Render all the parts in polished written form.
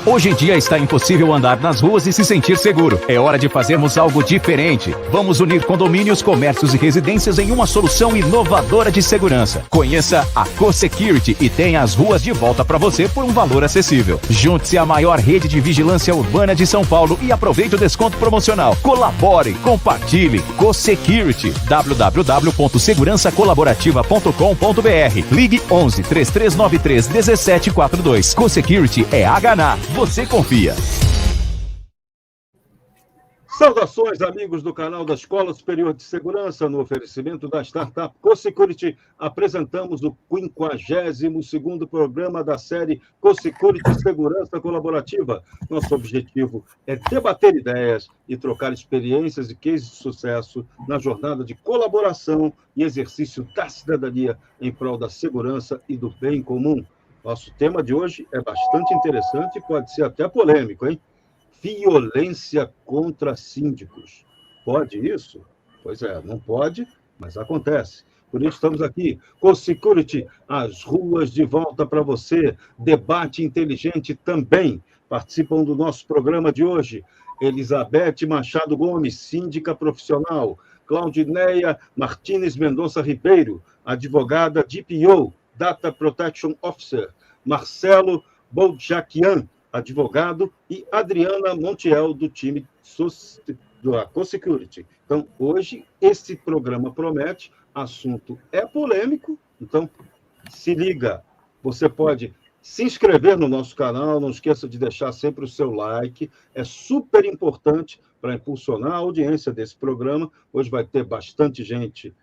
Hoje em dia está impossível andar nas ruas e se sentir seguro. É hora de fazermos algo diferente. Vamos unir condomínios, comércios e residências em uma solução inovadora de segurança. Conheça a CoSecurity e tenha as ruas de volta para você por um valor acessível. Junte-se à maior rede de vigilância urbana de São Paulo e aproveite o desconto promocional. Colabore, compartilhe. CoSecurity. www.segurançacolaborativa.com.br. Ligue 11 3393 1742. CoSecurity é HNA. Você confia. Saudações, amigos do canal da Escola Superior de Segurança. No oferecimento da startup CoSecurity, apresentamos o 52º programa da série CoSecurity Segurança Colaborativa. Nosso objetivo é debater ideias e trocar experiências e cases de sucesso na jornada de colaboração e exercício da cidadania em prol da segurança e do bem comum. Nosso tema de hoje é bastante interessante e pode ser até polêmico, hein? Violência contra síndicos. Pode isso? Pois é, não pode, mas acontece. Por isso estamos aqui. CoSecurity, as ruas de volta para você. Debate inteligente também. Participam do nosso programa de hoje Elizabeth Machado Gomes, síndica profissional. Claudineia Martínez Mendonça Ribeiro, advogada DPO, Data Protection Officer. Marcelo Boljaquian, advogado, e Adriana Montiel, do time da CoSecurity. Então, hoje, esse programa promete, assunto é polêmico, então, se liga. Você pode se inscrever no nosso canal, não esqueça de deixar sempre o seu like, é super importante para impulsionar a audiência desse programa. Hoje vai ter bastante gente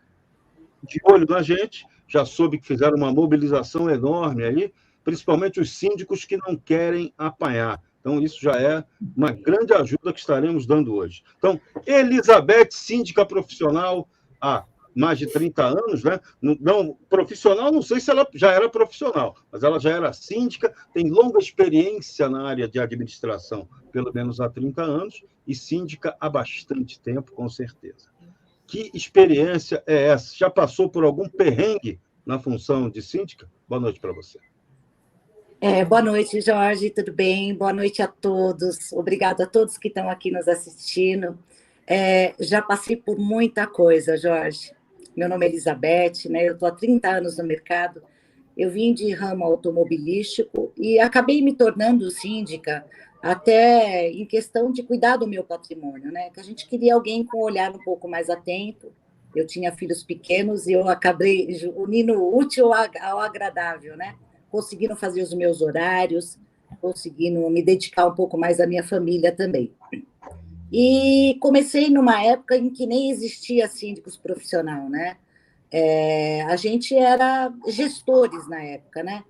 de olho na gente, já soube que fizeram uma mobilização enorme aí, principalmente os síndicos que não querem apanhar. Então, isso já é uma grande ajuda que estaremos dando hoje. Então, Elizabeth, síndica profissional há mais de 30 anos, né? Não, profissional, não sei se ela já era profissional, mas ela já era síndica, tem longa experiência na área de administração, pelo menos há 30 anos, e síndica há bastante tempo, com certeza. Que experiência é essa? Já passou por algum perrengue na função de síndica? Boa noite para você. Boa noite, Jorge, tudo bem? Boa noite a todos. Obrigada a todos que estão aqui nos assistindo. Já passei por muita coisa, Jorge. Meu nome é Elizabeth, né? Eu estou há 30 anos no mercado. Eu vim de ramo automobilístico e acabei me tornando síndica até em questão de cuidar do meu patrimônio, né? Que a gente queria alguém com um olhar um pouco mais atento. Eu tinha filhos pequenos e eu acabei unindo o útil ao agradável, né? Conseguindo fazer os meus horários, conseguindo me dedicar um pouco mais à minha família também. E comecei numa época em que nem existia síndicos profissional, né? A gente era gestores na época, né?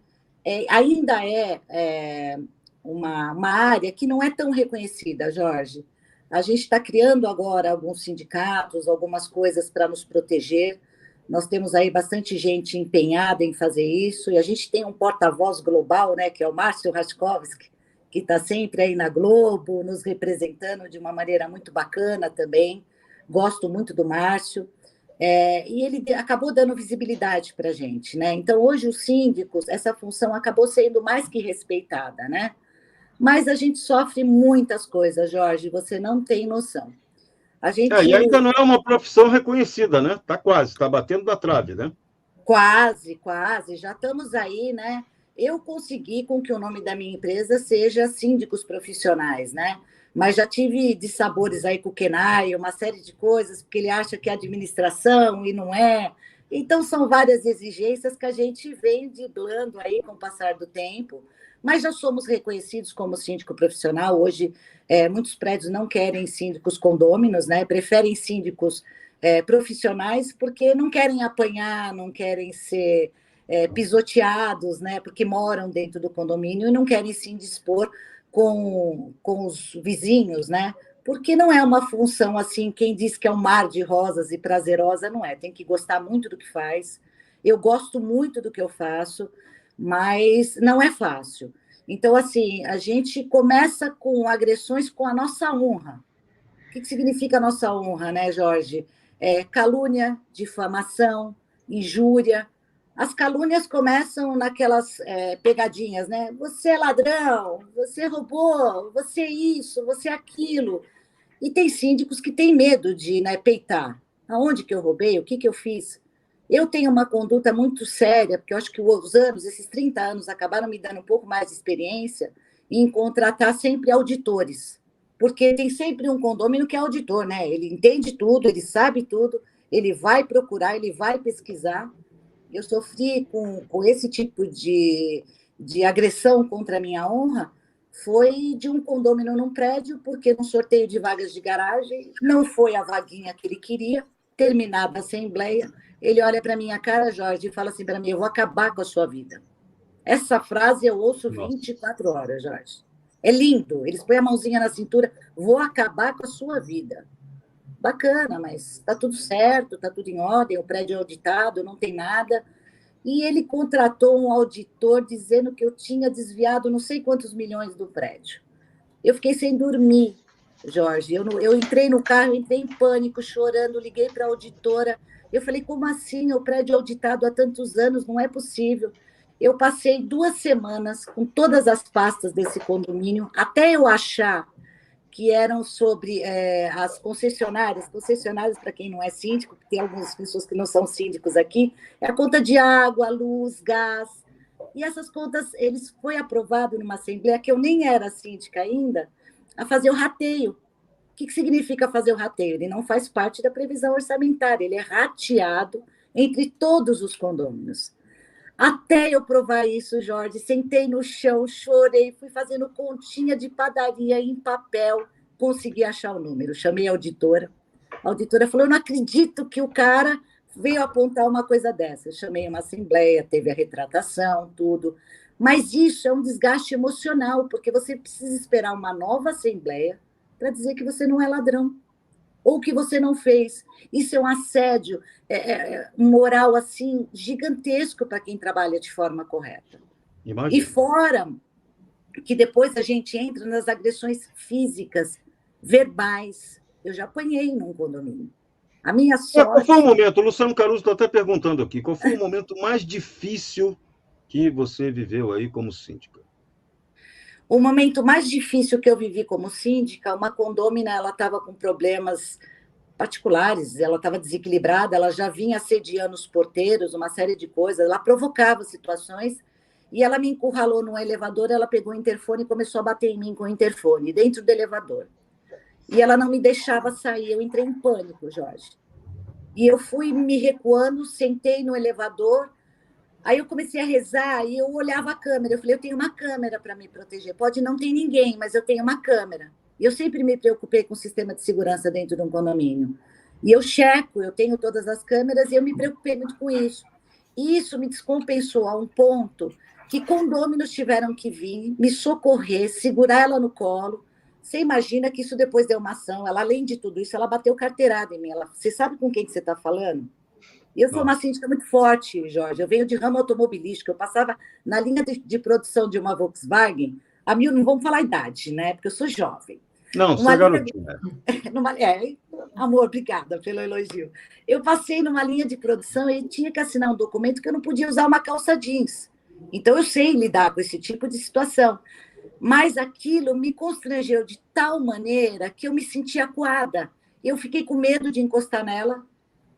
Ainda é uma área que não é tão reconhecida, Jorge. A gente está criando agora alguns sindicatos, algumas coisas para nos proteger. Nós temos aí bastante gente empenhada em fazer isso, e a gente tem um porta-voz global, né, que é o Márcio Raskovski, que está sempre aí na Globo, nos representando de uma maneira muito bacana também. Gosto muito do Márcio. E ele acabou dando visibilidade para a gente, né? Então, hoje, os síndicos, essa função acabou sendo mais que respeitada, né? Mas a gente sofre muitas coisas, Jorge, você não tem noção. E ainda não é uma profissão reconhecida, né? Está quase, está batendo da trave, né? Quase, quase, já estamos aí, né? Eu consegui com que o nome da minha empresa seja Síndicos Profissionais, né? Mas já tive dissabores aí com o Kenai, uma série de coisas, porque ele acha que é administração e não é. Então, são várias exigências que a gente vem driblando aí com o passar do tempo, mas já somos reconhecidos como síndico profissional. Hoje, muitos prédios não querem síndicos condôminos, né? Preferem síndicos profissionais porque não querem apanhar, não querem ser pisoteados, né? Porque moram dentro do condomínio e não querem se indispor com os vizinhos, né? Porque não é uma função assim, quem diz que é um mar de rosas e prazerosa, não é. Tem que gostar muito do que faz. Eu gosto muito do que eu faço, mas não é fácil. Então, assim, a gente começa com agressões com a nossa honra. O que significa a nossa honra, né, Jorge? Calúnia, difamação, injúria. as calúnias começam naquelas pegadinhas, né? Você é ladrão, você roubou, você é isso, você é aquilo. E tem síndicos que têm medo de, né, peitar. Aonde que eu roubei? O que que eu fiz? Eu tenho uma conduta muito séria, porque eu acho que os anos, esses 30 anos, acabaram me dando um pouco mais de experiência em contratar sempre auditores. Porque tem sempre um condômino que é auditor, né? Ele entende tudo, ele sabe tudo, ele vai procurar, ele vai pesquisar. Eu sofri com esse tipo de agressão contra a minha honra, foi de um condômino num prédio, porque no sorteio de vagas de garagem não foi a vaguinha que ele queria, terminada a assembleia, ele olha para a minha cara, Jorge, e fala assim para mim, eu vou acabar com a sua vida. Essa frase eu ouço Nossa. 24 horas, Jorge. É lindo, eles põem a mãozinha na cintura, vou acabar com a sua vida. Bacana, mas está tudo certo, está tudo em ordem, o prédio é auditado, não tem nada. E ele contratou um auditor dizendo que eu tinha desviado não sei quantos milhões do prédio. Eu fiquei sem dormir, Jorge. Eu entrei no carro, entrei em pânico, chorando, liguei para a auditora. Eu falei, como assim? O prédio é auditado há tantos anos, não é possível. Eu passei 2 semanas com todas as pastas desse condomínio, até eu achar que eram sobre as concessionárias. Concessionárias, para quem não é síndico, tem algumas pessoas que não são síndicos aqui, é a conta de água, luz, gás. E essas contas, eles foi aprovado numa assembleia, que eu nem era síndica ainda, a fazer o rateio. O que significa fazer o rateio? Ele não faz parte da previsão orçamentária, ele é rateado entre todos os condôminos. Até eu provar isso, Jorge, sentei no chão, chorei, fui fazendo continha de padaria em papel, consegui achar o número, chamei a auditora falou, eu não acredito que o cara veio apontar uma coisa dessa. Eu chamei uma assembleia, teve a retratação, tudo, mas isso é um desgaste emocional, porque você precisa esperar uma nova assembleia para dizer que você não é ladrão, ou que você não fez. Isso é um assédio moral assim gigantesco para quem trabalha de forma correta. Imagina. E fora que depois a gente entra nas agressões físicas, verbais. Eu já apanhei num condomínio. A minha sorte... Qual foi o momento, o Luciano Caruso está até perguntando aqui, qual foi o momento mais difícil que você viveu aí como síndica? O momento mais difícil que eu vivi como síndica, uma condômina, ela estava com problemas particulares, ela estava desequilibrada, ela já vinha assediando os porteiros, uma série de coisas, ela provocava situações, e ela me encurralou no elevador, ela pegou o interfone e começou a bater em mim com o interfone, dentro do elevador. E ela não me deixava sair, eu entrei em pânico, Jorge. E eu fui me recuando, sentei no elevador, aí eu comecei a rezar e eu olhava a câmera. Eu falei, eu tenho uma câmera para me proteger. Pode não ter ninguém, mas eu tenho uma câmera. E eu sempre me preocupei com o sistema de segurança dentro de um condomínio. E eu checo, eu tenho todas as câmeras e eu me preocupei muito com isso. E isso me descompensou a um ponto que condôminos tiveram que vir, me socorrer, segurar ela no colo. Você imagina que isso depois deu uma ação. Ela, além de tudo isso, ela bateu carteirada em mim. Você sabe com quem que você está falando? Eu sou uma síndica muito forte, Jorge. Eu venho de ramo automobilístico. Eu passava na linha de produção de uma Volkswagen. A mil, não vamos falar a idade, né? Porque eu sou jovem. Não, sou garotinha. Amor, obrigada pelo elogio. Eu passei numa linha de produção e tinha que assinar um documento que eu não podia usar uma calça jeans. Então, eu sei lidar com esse tipo de situação. Mas aquilo me constrangeu de tal maneira que eu me senti acuada. Eu fiquei com medo de encostar nela.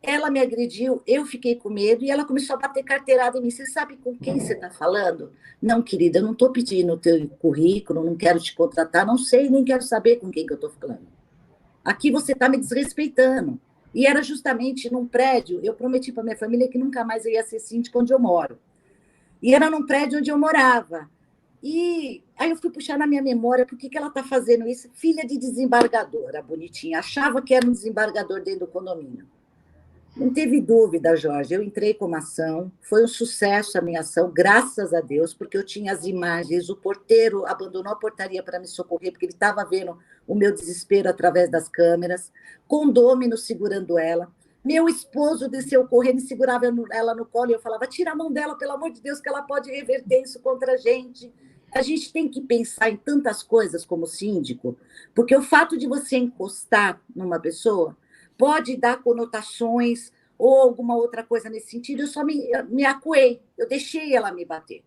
Ela me agrediu, eu fiquei com medo e ela começou a bater carteirada em mim. Você sabe com quem você está falando? Não, querida, eu não estou pedindo o teu currículo, não quero te contratar, não sei, nem quero saber com quem que eu estou falando. Aqui você está me desrespeitando. E era justamente num prédio, eu prometi para minha família que nunca mais eu ia ser síndica onde eu moro. E era num prédio onde eu morava. E aí eu fui puxar na minha memória por que ela está fazendo isso. Filha de desembargadora, bonitinha. Achava que era um desembargador dentro do condomínio. Não teve dúvida, Jorge. Eu entrei com uma ação. Foi um sucesso a minha ação, graças a Deus, porque eu tinha as imagens. O porteiro abandonou a portaria para me socorrer, porque ele estava vendo o meu desespero através das câmeras. Condômino segurando ela. Meu esposo desceu correndo e segurava ela no colo. E eu falava, tira a mão dela, pelo amor de Deus, que ela pode reverter isso contra a gente. A gente tem que pensar em tantas coisas como síndico, porque o fato de você encostar numa pessoa pode dar conotações ou alguma outra coisa nesse sentido, eu só me acuei, eu deixei ela me bater.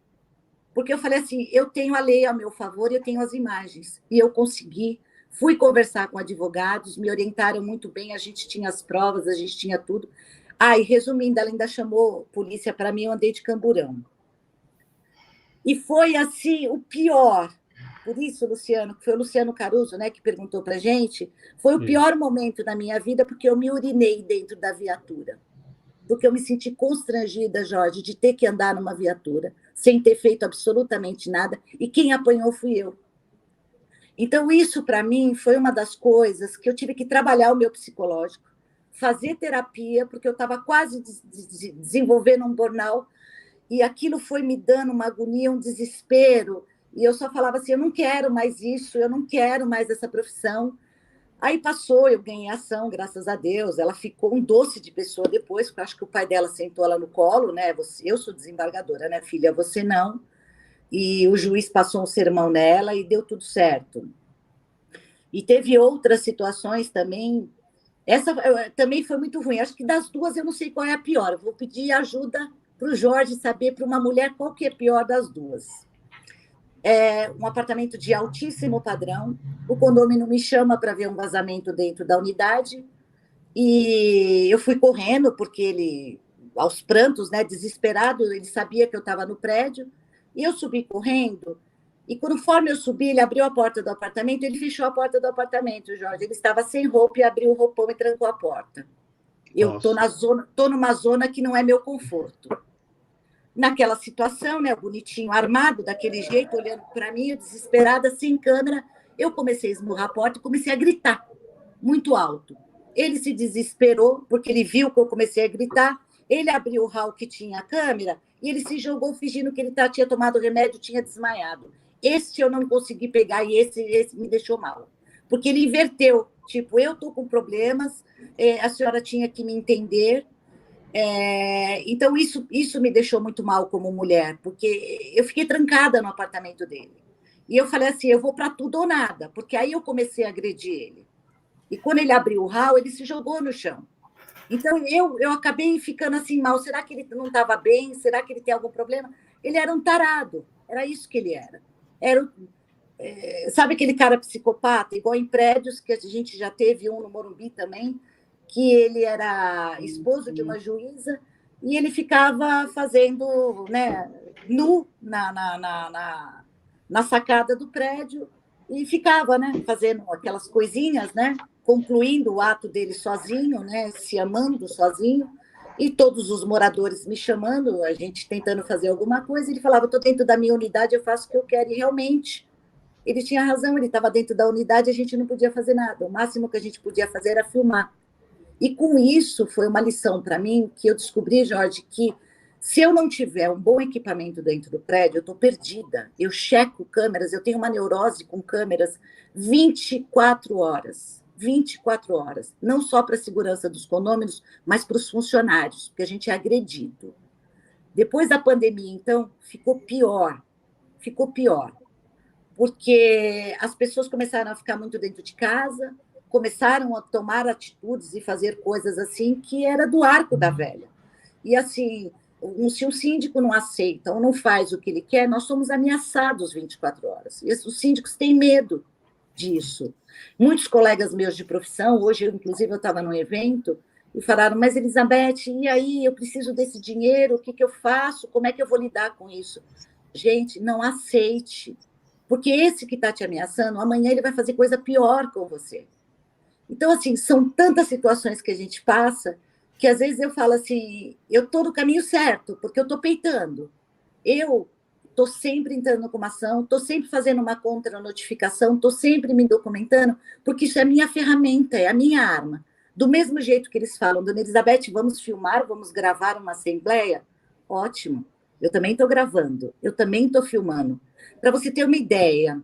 Porque eu falei assim, eu tenho a lei a meu favor e eu tenho as imagens. E eu consegui, fui conversar com advogados, me orientaram muito bem, a gente tinha as provas, a gente tinha tudo. E resumindo, ela ainda chamou polícia para mim, eu andei de camburão. E foi assim, o pior. Por isso, Luciano, que foi o Luciano Caruso, né, que perguntou para a gente, foi o pior momento da minha vida, porque eu me urinei dentro da viatura. Porque eu me senti constrangida, Jorge, de ter que andar numa viatura, sem ter feito absolutamente nada, e quem apanhou fui eu. Então, isso, para mim, foi uma das coisas que eu tive que trabalhar o meu psicológico, fazer terapia, porque eu estava quase desenvolvendo um burnout, e aquilo foi me dando uma agonia, um desespero, e eu só falava assim, eu não quero mais isso, eu não quero mais essa profissão. Aí passou, eu ganhei ação, graças a Deus, ela ficou um doce de pessoa depois, porque eu acho que o pai dela sentou ela no colo, né? Eu sou desembargadora, né, filha? Você não. E o juiz passou um sermão nela e deu tudo certo. E teve outras situações também. Essa também foi muito ruim. Acho que das duas eu não sei qual é a pior. Eu vou pedir ajuda para o Jorge saber para uma mulher qual que é a pior das duas. É um apartamento de altíssimo padrão. O condomínio me chama para ver um vazamento dentro da unidade. E eu fui correndo, porque ele, aos prantos, né, desesperado, ele sabia que eu estava no prédio. E eu subi correndo. E conforme eu subi, ele abriu a porta do apartamento, ele fechou a porta do apartamento, Jorge. Ele estava sem roupa e abriu o roupão e trancou a porta. Eu estou numa zona que não é meu conforto. Naquela situação, né, o bonitinho armado, daquele jeito, olhando para mim, eu desesperada, sem câmera, eu comecei a esmurrar a porta e comecei a gritar, muito alto. Ele se desesperou, porque ele viu que eu comecei a gritar, ele abriu o hall que tinha a câmera e ele se jogou fingindo que ele tinha tomado remédio, tinha desmaiado. Esse eu não consegui pegar e esse me deixou mal. Porque ele inverteu, tipo, eu estou com problemas, a senhora tinha que me entender. Então, isso me deixou muito mal como mulher, porque eu fiquei trancada no apartamento dele. E eu falei assim, eu vou para tudo ou nada, porque aí eu comecei a agredir ele. E quando ele abriu o hall, ele se jogou no chão. Então, eu acabei ficando assim mal. Será que ele não estava bem? Será que ele tem algum problema? Ele era um tarado. Era isso que ele era. Sabe aquele cara psicopata? Igual em prédios, que a gente já teve um no Morumbi também, que ele era esposo de uma juíza e ele ficava fazendo, né, nu na sacada do prédio e ficava, né, fazendo aquelas coisinhas, né, concluindo o ato dele sozinho, né, se amando sozinho, e todos os moradores me chamando, a gente tentando fazer alguma coisa, ele falava, estou dentro da minha unidade, eu faço o que eu quero, e realmente ele tinha razão, ele estava dentro da unidade, a gente não podia fazer nada, o máximo que a gente podia fazer era filmar. E com isso foi uma lição para mim, que eu descobri, Jorge, que se eu não tiver um bom equipamento dentro do prédio, eu estou perdida. Eu checo câmeras, eu tenho uma neurose com câmeras 24 horas. 24 horas. Não só para a segurança dos condôminos, mas para os funcionários, porque a gente é agredido. Depois da pandemia, então, ficou pior. Ficou pior. Porque as pessoas começaram a ficar muito dentro de casa, começaram a tomar atitudes e fazer coisas assim que era do arco da velha. E assim, se o síndico não aceita ou não faz o que ele quer, nós somos ameaçados 24 horas. E os síndicos têm medo disso. Muitos colegas meus de profissão, hoje, inclusive, eu estava num evento, e falaram, mas Elizabeth, e aí, eu preciso desse dinheiro, o que eu faço? Como é que eu vou lidar com isso? Gente, não aceite, porque esse que está te ameaçando, amanhã ele vai fazer coisa pior com você. Então, assim, são tantas situações que a gente passa que, às vezes, eu falo assim, eu estou no caminho certo, porque eu estou peitando. Eu estou sempre entrando com uma ação, estou sempre fazendo uma contra-notificação, estou sempre me documentando, porque isso é a minha ferramenta, é a minha arma. Do mesmo jeito que eles falam, dona Elizabeth, vamos filmar, vamos gravar uma assembleia? Ótimo, eu também estou gravando, eu também estou filmando. Para você ter uma ideia,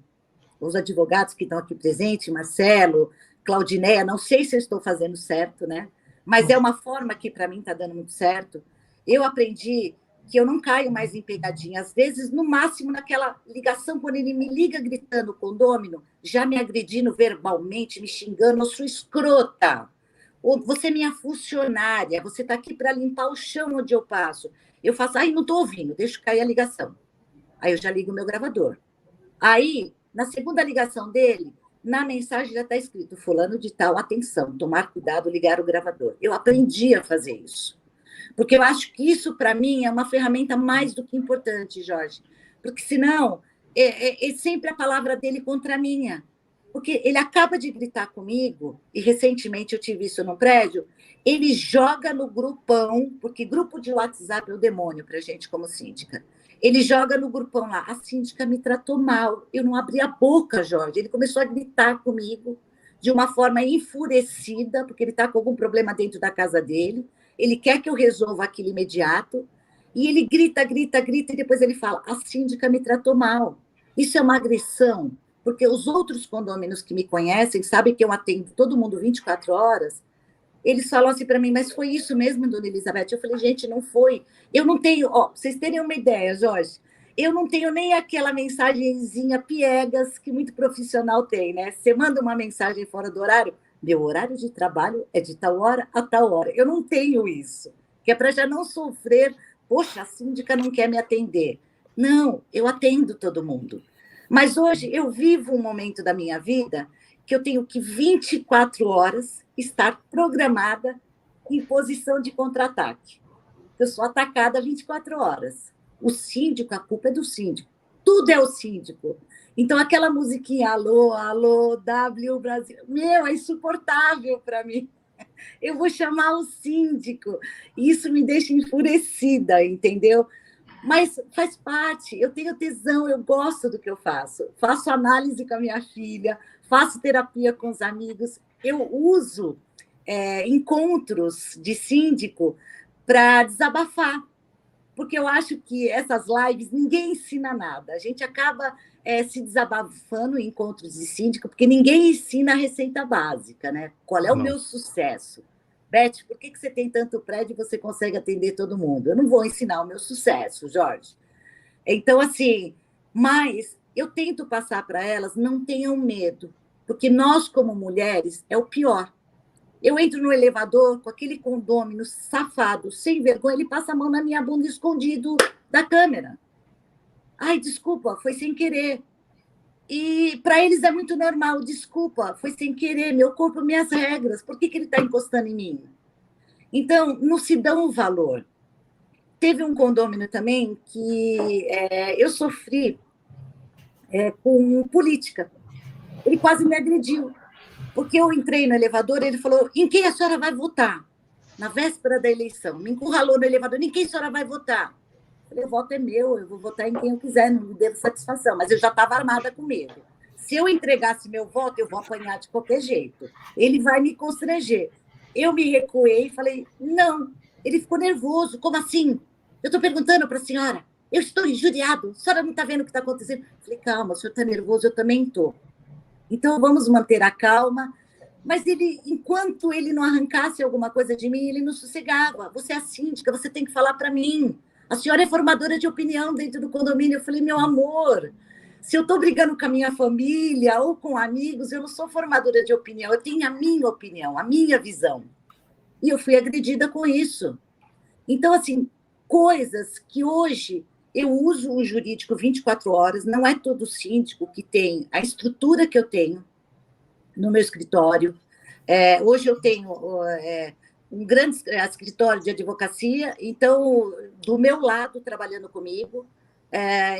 os advogados que estão aqui presentes, Marcelo, Claudineia, não sei se eu estou fazendo certo, né? Mas é uma forma que, para mim, está dando muito certo. Eu aprendi que eu não caio mais em pegadinha. Às vezes, no máximo, naquela ligação, quando ele me liga gritando condômino, já me agredindo verbalmente, me xingando, eu sou escrota. Ou você é minha funcionária, você está aqui para limpar o chão onde eu passo. Eu faço, ai, não estou ouvindo, deixo cair a ligação. Aí eu já ligo o meu gravador. Aí, na segunda ligação dele, na mensagem já está escrito, fulano de tal, atenção, tomar cuidado, ligar o gravador. Eu aprendi a fazer isso. Porque eu acho que isso, para mim, é uma ferramenta mais do que importante, Jorge. Porque, senão, é sempre a palavra dele contra a minha. Porque ele acaba de gritar comigo, e recentemente eu tive isso no prédio, ele joga no grupão, porque grupo de WhatsApp é o demônio para a gente como síndica. Ele joga no grupão lá, a síndica me tratou mal, eu não abri a boca, Jorge. Ele começou a gritar comigo de uma forma enfurecida, porque ele está com algum problema dentro da casa dele, ele quer que eu resolva aquilo imediato, e ele grita, grita, grita, e depois ele fala, a síndica me tratou mal. Isso é uma agressão, porque os outros condôminos que me conhecem, sabem que eu atendo todo mundo 24 horas, eles falam assim para mim, mas foi isso mesmo, dona Elizabeth? Eu falei, gente, não foi. Eu não tenho, ó, pra vocês terem uma ideia, Jorge, eu não tenho nem aquela mensagenzinha piegas que muito profissional tem, né? Você manda uma mensagem fora do horário, meu horário de trabalho é de tal hora a tal hora. Eu não tenho isso, que é para já não sofrer, poxa, a síndica não quer me atender. Não, eu atendo todo mundo. Mas hoje eu vivo um momento da minha vida que eu tenho que 24 horas estar programada em posição de contra-ataque. Eu sou atacada 24 horas. O síndico, a culpa é do síndico. Tudo é o síndico. Então, aquela musiquinha, alô, alô, W Brasil, meu, é insuportável para mim. Eu vou chamar o síndico. Isso me deixa enfurecida, entendeu? Mas faz parte, eu tenho tesão, eu gosto do que eu faço. Faço análise com a minha filha, faço terapia com os amigos. Eu uso encontros de síndico para desabafar, porque eu acho que essas lives ninguém ensina nada. A gente acaba se desabafando em encontros de síndico, porque ninguém ensina a receita básica, né? Qual é o meu sucesso? Beth, por que você tem tanto prédio e você consegue atender todo mundo? Eu não vou ensinar o meu sucesso, Jorge. Então, assim, mas eu tento passar para elas, não tenham medo, porque nós, como mulheres, é o pior. Eu entro no elevador com aquele condômino safado, sem vergonha, ele passa a mão na minha bunda escondido da câmera. Ai, desculpa, foi sem querer. E para eles é muito normal, desculpa, foi sem querer, meu corpo, minhas regras, por que ele está encostando em mim? Então, não se dão o valor. Teve um condômino também que eu sofri com política. Ele quase me agrediu, porque eu entrei no elevador e ele falou, em quem a senhora vai votar? Na véspera da eleição, me encurralou no elevador, em quem a senhora vai votar? Eu falei, o voto é meu, eu vou votar em quem eu quiser, não me devo satisfação, mas eu já estava armada com medo. Se eu entregasse meu voto, eu vou apanhar de qualquer jeito. Ele vai me constranger. Eu me recuei e falei, não. Ele ficou nervoso, como assim? Eu estou perguntando para a senhora, eu estou injuriado, a senhora não está vendo o que está acontecendo? Eu falei, calma, o senhor está nervoso, eu também estou. Então, vamos manter a calma. Mas ele, enquanto ele não arrancasse alguma coisa de mim, ele não sossegava. Você é a síndica, você tem que falar para mim. A senhora é formadora de opinião dentro do condomínio. Eu falei, meu amor, se eu estou brigando com a minha família ou com amigos, eu não sou formadora de opinião, eu tenho a minha opinião, a minha visão. E eu fui agredida com isso. Então, assim, coisas que hoje eu uso o jurídico 24 horas, não é todo síndico que tem a estrutura que eu tenho no meu escritório. Hoje eu tenho um grande escritório de advocacia, então, do meu lado, trabalhando comigo,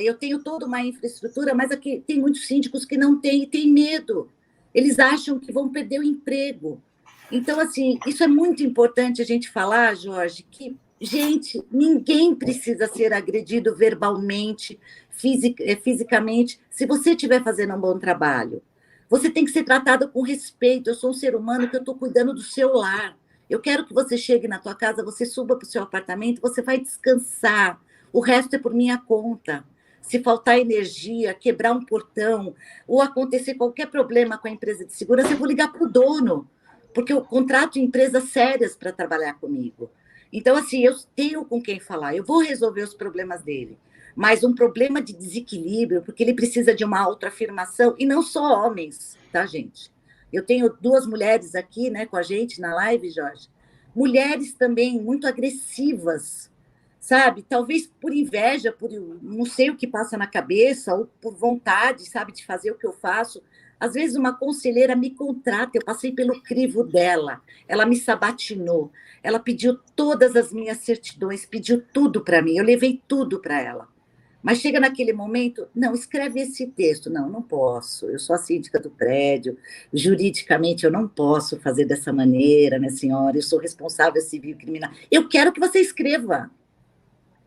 eu tenho toda uma infraestrutura, mas aqui tem muitos síndicos que não têm e têm medo. Eles acham que vão perder o emprego. Então, assim, isso é muito importante a gente falar, Jorge, que, gente, ninguém precisa ser agredido verbalmente, fisicamente, se você estiver fazendo um bom trabalho. Você tem que ser tratado com respeito. Eu sou um ser humano que eu estou cuidando do seu lar. Eu quero que você chegue na tua casa, você suba para o seu apartamento, você vai descansar. O resto é por minha conta. Se faltar energia, quebrar um portão, ou acontecer qualquer problema com a empresa de segurança, eu vou ligar para o dono, porque eu contrato empresas sérias para trabalhar comigo. Então, assim, eu tenho com quem falar, eu vou resolver os problemas dele. Mas um problema de desequilíbrio, porque ele precisa de uma autoafirmação, e não só homens, tá, gente? Eu tenho 2 mulheres aqui, né, com a gente na live, Jorge. Mulheres também muito agressivas, sabe? Talvez por inveja, por não sei o que passa na cabeça, ou por vontade, sabe, de fazer o que eu faço. Às vezes uma conselheira me contrata, eu passei pelo crivo dela, ela me sabatinou, ela pediu todas as minhas certidões, pediu tudo para mim, eu levei tudo para ela. Mas chega naquele momento, não, escreve esse texto. Não, não posso, eu sou a síndica do prédio, juridicamente eu não posso fazer dessa maneira, minha senhora, eu sou responsável civil e criminal. Eu quero que você escreva.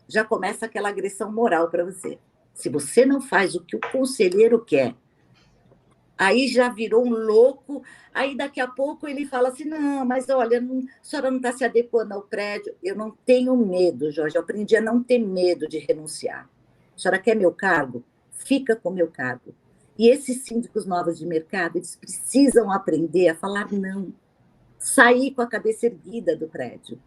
Já começa aquela agressão moral para você. Se você não faz o que o conselheiro quer, aí já virou um louco, aí daqui a pouco ele fala assim, não, mas olha, a senhora não está se adequando ao prédio. Eu não tenho medo, Jorge, eu aprendi a não ter medo de renunciar. A senhora quer meu cargo? Fica com meu cargo. E esses síndicos novos de mercado, eles precisam aprender a falar não, sair com a cabeça erguida do prédio.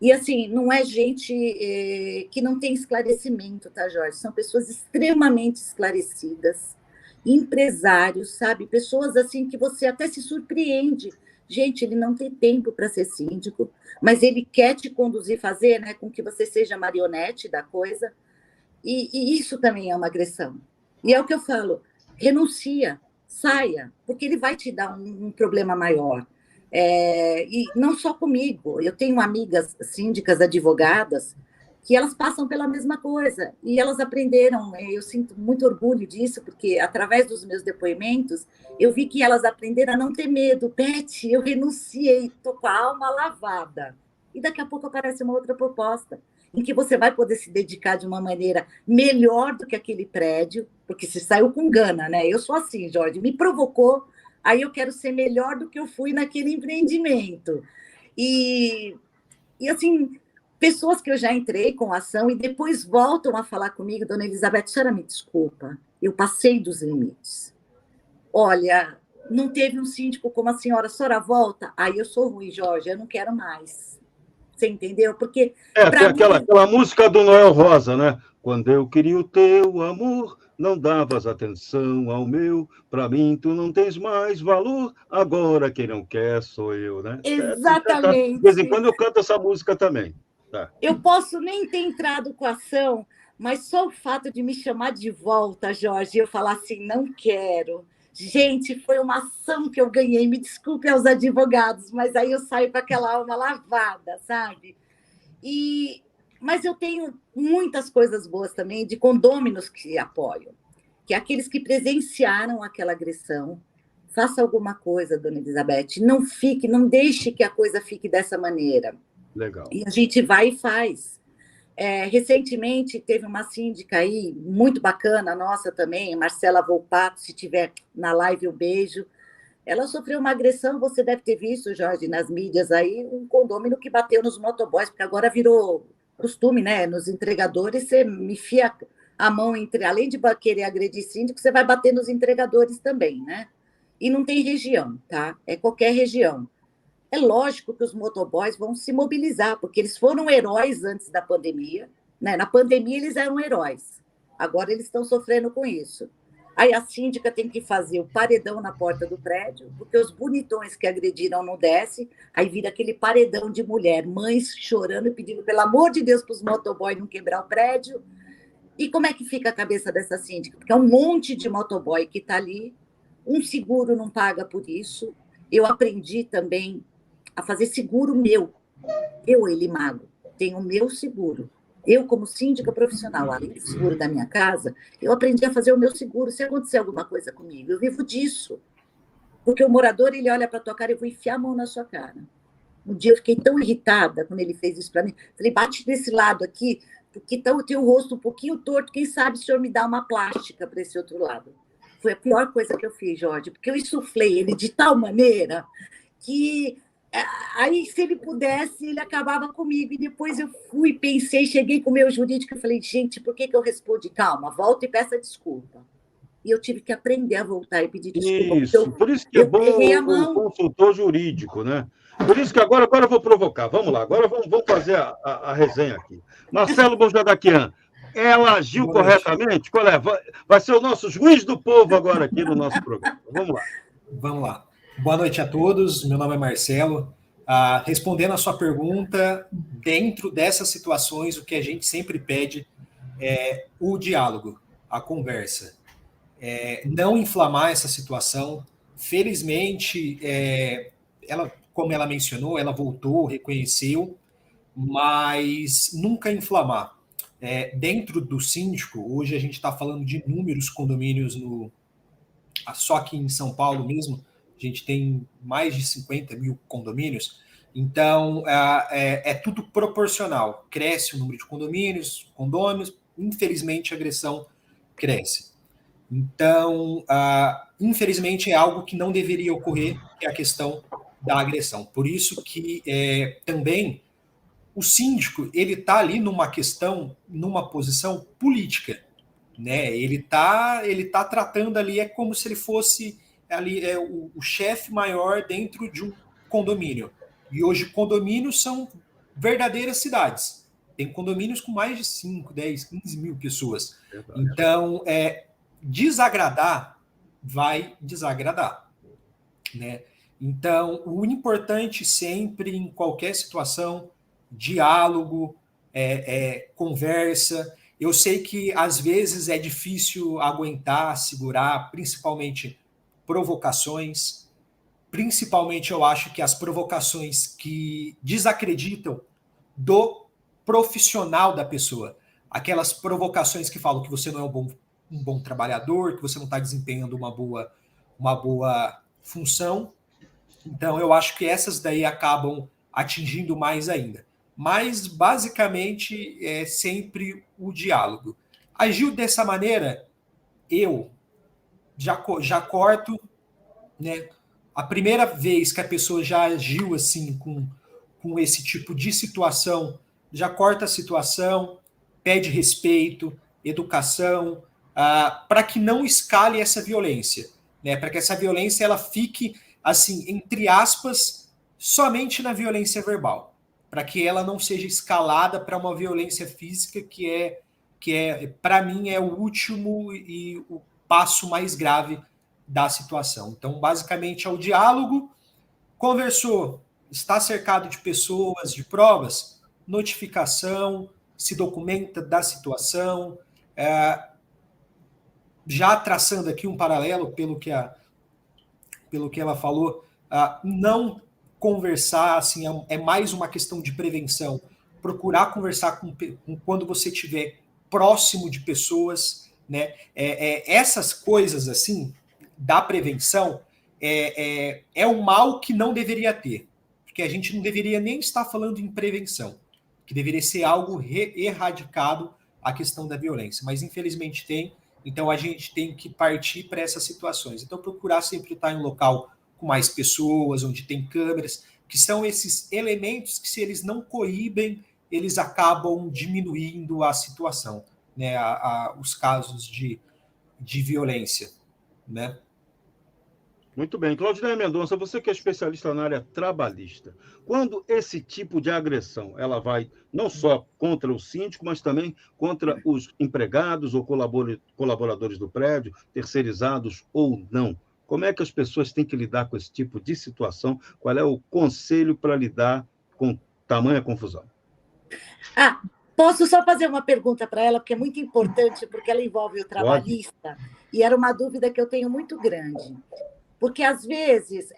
E, assim, não é gente que não tem esclarecimento, tá, Jorge? São pessoas extremamente esclarecidas, empresários, sabe? Pessoas, assim, que você até se surpreende. Gente, ele não tem tempo para ser síndico, mas ele quer te conduzir, fazer, né, com que você seja marionete da coisa. E isso também é uma agressão. E é o que eu falo, renuncia, saia, porque ele vai te dar um problema maior. E não só comigo, eu tenho amigas síndicas, advogadas, que elas passam pela mesma coisa, e elas aprenderam, eu sinto muito orgulho disso, porque através dos meus depoimentos, eu vi que elas aprenderam a não ter medo. Beth, eu renunciei, estou com a alma lavada. E daqui a pouco aparece uma outra proposta, em que você vai poder se dedicar de uma maneira melhor do que aquele prédio, porque você saiu com gana, né? Eu sou assim, Jorge, me provocou, aí eu quero ser melhor do que eu fui naquele empreendimento. E assim, pessoas que eu já entrei com ação e depois voltam a falar comigo, dona Elizabeth, a senhora me desculpa, eu passei dos limites. Olha, não teve um síndico como a senhora volta? Aí eu sou ruim, Jorge, eu não quero mais. Você entendeu? Porque tem aquela música do Noel Rosa, né? Quando eu queria o teu amor, não davas atenção ao meu, para mim tu não tens mais valor, agora quem não quer sou eu, né? Exatamente. De vez em quando eu canto essa música também. Tá. Eu posso nem ter entrado com a ação, mas só o fato de me chamar de volta, Jorge, eu falar assim, não quero. Gente, foi uma ação que eu ganhei, me desculpe aos advogados, mas aí eu saio com aquela alma lavada, sabe? Mas eu tenho muitas coisas boas também de condôminos que apoiam, que é aqueles que presenciaram aquela agressão. Faça alguma coisa, dona Elizabeth, não deixe que a coisa fique dessa maneira. Legal. E a gente vai e faz. Recentemente, teve uma síndica aí, muito bacana, nossa também, Marcela Volpato, se tiver na live, eu beijo. Ela sofreu uma agressão, você deve ter visto, Jorge, nas mídias aí, um condômino que bateu nos motoboys, porque agora virou costume, né? Nos entregadores, você enfia a mão além de querer agredir síndico, você vai bater nos entregadores também, né? E não tem região, tá? É qualquer região. É lógico que os motoboys vão se mobilizar, porque eles foram heróis antes da pandemia, né? Na pandemia eles eram heróis, agora eles estão sofrendo com isso. Aí a síndica tem que fazer o paredão na porta do prédio, porque os bonitões que agrediram não descem, aí vira aquele paredão de mulher, mães chorando e pedindo, pelo amor de Deus, para os motoboys não quebrar o prédio. E como é que fica a cabeça dessa síndica? Porque é um monte de motoboy que está ali, um seguro não paga por isso. Eu aprendi também a fazer seguro meu. Eu, Elimago, tenho o meu seguro. Eu, como síndica profissional, além do seguro da minha casa, eu aprendi a fazer o meu seguro. Se acontecer alguma coisa comigo, eu vivo disso. Porque o morador, ele olha para a tua cara e eu vou enfiar a mão na sua cara. Um dia eu fiquei tão irritada quando ele fez isso para mim. Falei, bate desse lado aqui, porque tá o teu rosto um pouquinho torto. Quem sabe o senhor me dá uma plástica para esse outro lado. Foi a pior coisa que eu fiz, Jorge, porque eu insuflei ele de tal maneira que... Aí, se ele pudesse, ele acabava comigo. E depois eu fui, pensei, cheguei com o meu jurídico e falei, gente, por que eu respondi? Calma, volta e peça desculpa. E eu tive que aprender a voltar e pedir desculpa. Isso, por isso que é bom o consultor jurídico, né? Por isso que agora eu vou provocar. Vamos lá, agora vamos fazer a resenha aqui. Marcelo Bojadaquian, ela agiu corretamente? Qual é? Vai ser o nosso juiz do povo agora aqui no nosso programa. Vamos lá. Vamos lá. Boa noite a todos, meu nome é Marcelo. Respondendo a sua pergunta, dentro dessas situações, o que a gente sempre pede é o diálogo, a conversa. Não inflamar essa situação. Felizmente, ela, como ela mencionou, ela voltou, reconheceu, mas nunca inflamar. Dentro do síndico, hoje a gente está falando de inúmeros condomínios só aqui em São Paulo mesmo, a gente tem mais de 50 mil condomínios, então é tudo proporcional. Cresce o número de condôminos, infelizmente a agressão cresce. Então, infelizmente é algo que não deveria ocorrer, que é a questão da agressão. Por isso que também o síndico ele está ali numa posição política, né? Ele tá tratando ali, é como se ele fosse ali o chefe maior dentro de um condomínio. E hoje condomínios são verdadeiras cidades. Tem condomínios com mais de 5, 10, 15 mil pessoas. Verdade. Então, desagradar vai desagradar, né? Então, o importante sempre, em qualquer situação, diálogo, conversa. Eu sei que, às vezes, é difícil aguentar, segurar, principalmente provocações. Principalmente, eu acho que as provocações que desacreditam do profissional da pessoa. Aquelas provocações que falam que você não é um bom trabalhador, que você não está desempenhando uma boa função. Então, eu acho que essas daí acabam atingindo mais ainda. Mas, basicamente, é sempre o diálogo. Agiu dessa maneira, eu já corto, né? A primeira vez que a pessoa já agiu assim, com esse tipo de situação, já corta a situação, pede respeito, educação, para que não escale essa violência, né? Para que essa violência ela fique, assim, entre aspas, somente na violência verbal, para que ela não seja escalada para uma violência física que para mim, é o último e o passo mais grave da situação. Então, basicamente, é o diálogo, conversou, está cercado de pessoas, de provas, notificação, se documenta da situação, já traçando aqui um paralelo pelo que ela falou, não conversar, assim, é mais uma questão de prevenção. Procurar conversar quando você estiver próximo de pessoas, né? Essas coisas, assim, da prevenção, é um mal que não deveria ter. Porque a gente não deveria nem estar falando em prevenção, que deveria ser algo erradicado a questão da violência. Mas, infelizmente, tem. Então, a gente tem que partir para essas situações. Então, procurar sempre estar em um local com mais pessoas, onde tem câmeras, que são esses elementos que, se eles não coíbem, eles acabam diminuindo a situação, né? Os casos de violência, né? Muito bem. Claudinei Mendonça, você que é especialista na área trabalhista, quando esse tipo de agressão ela vai não só contra o síndico, mas também contra os empregados ou colaboradores do prédio, terceirizados ou não, como é que as pessoas têm que lidar com esse tipo de situação? Qual é o conselho para lidar com tamanha confusão? Posso só fazer uma pergunta para ela, porque é muito importante, porque ela envolve o trabalhista, e era uma dúvida que eu tenho muito grande. Porque, às vezes,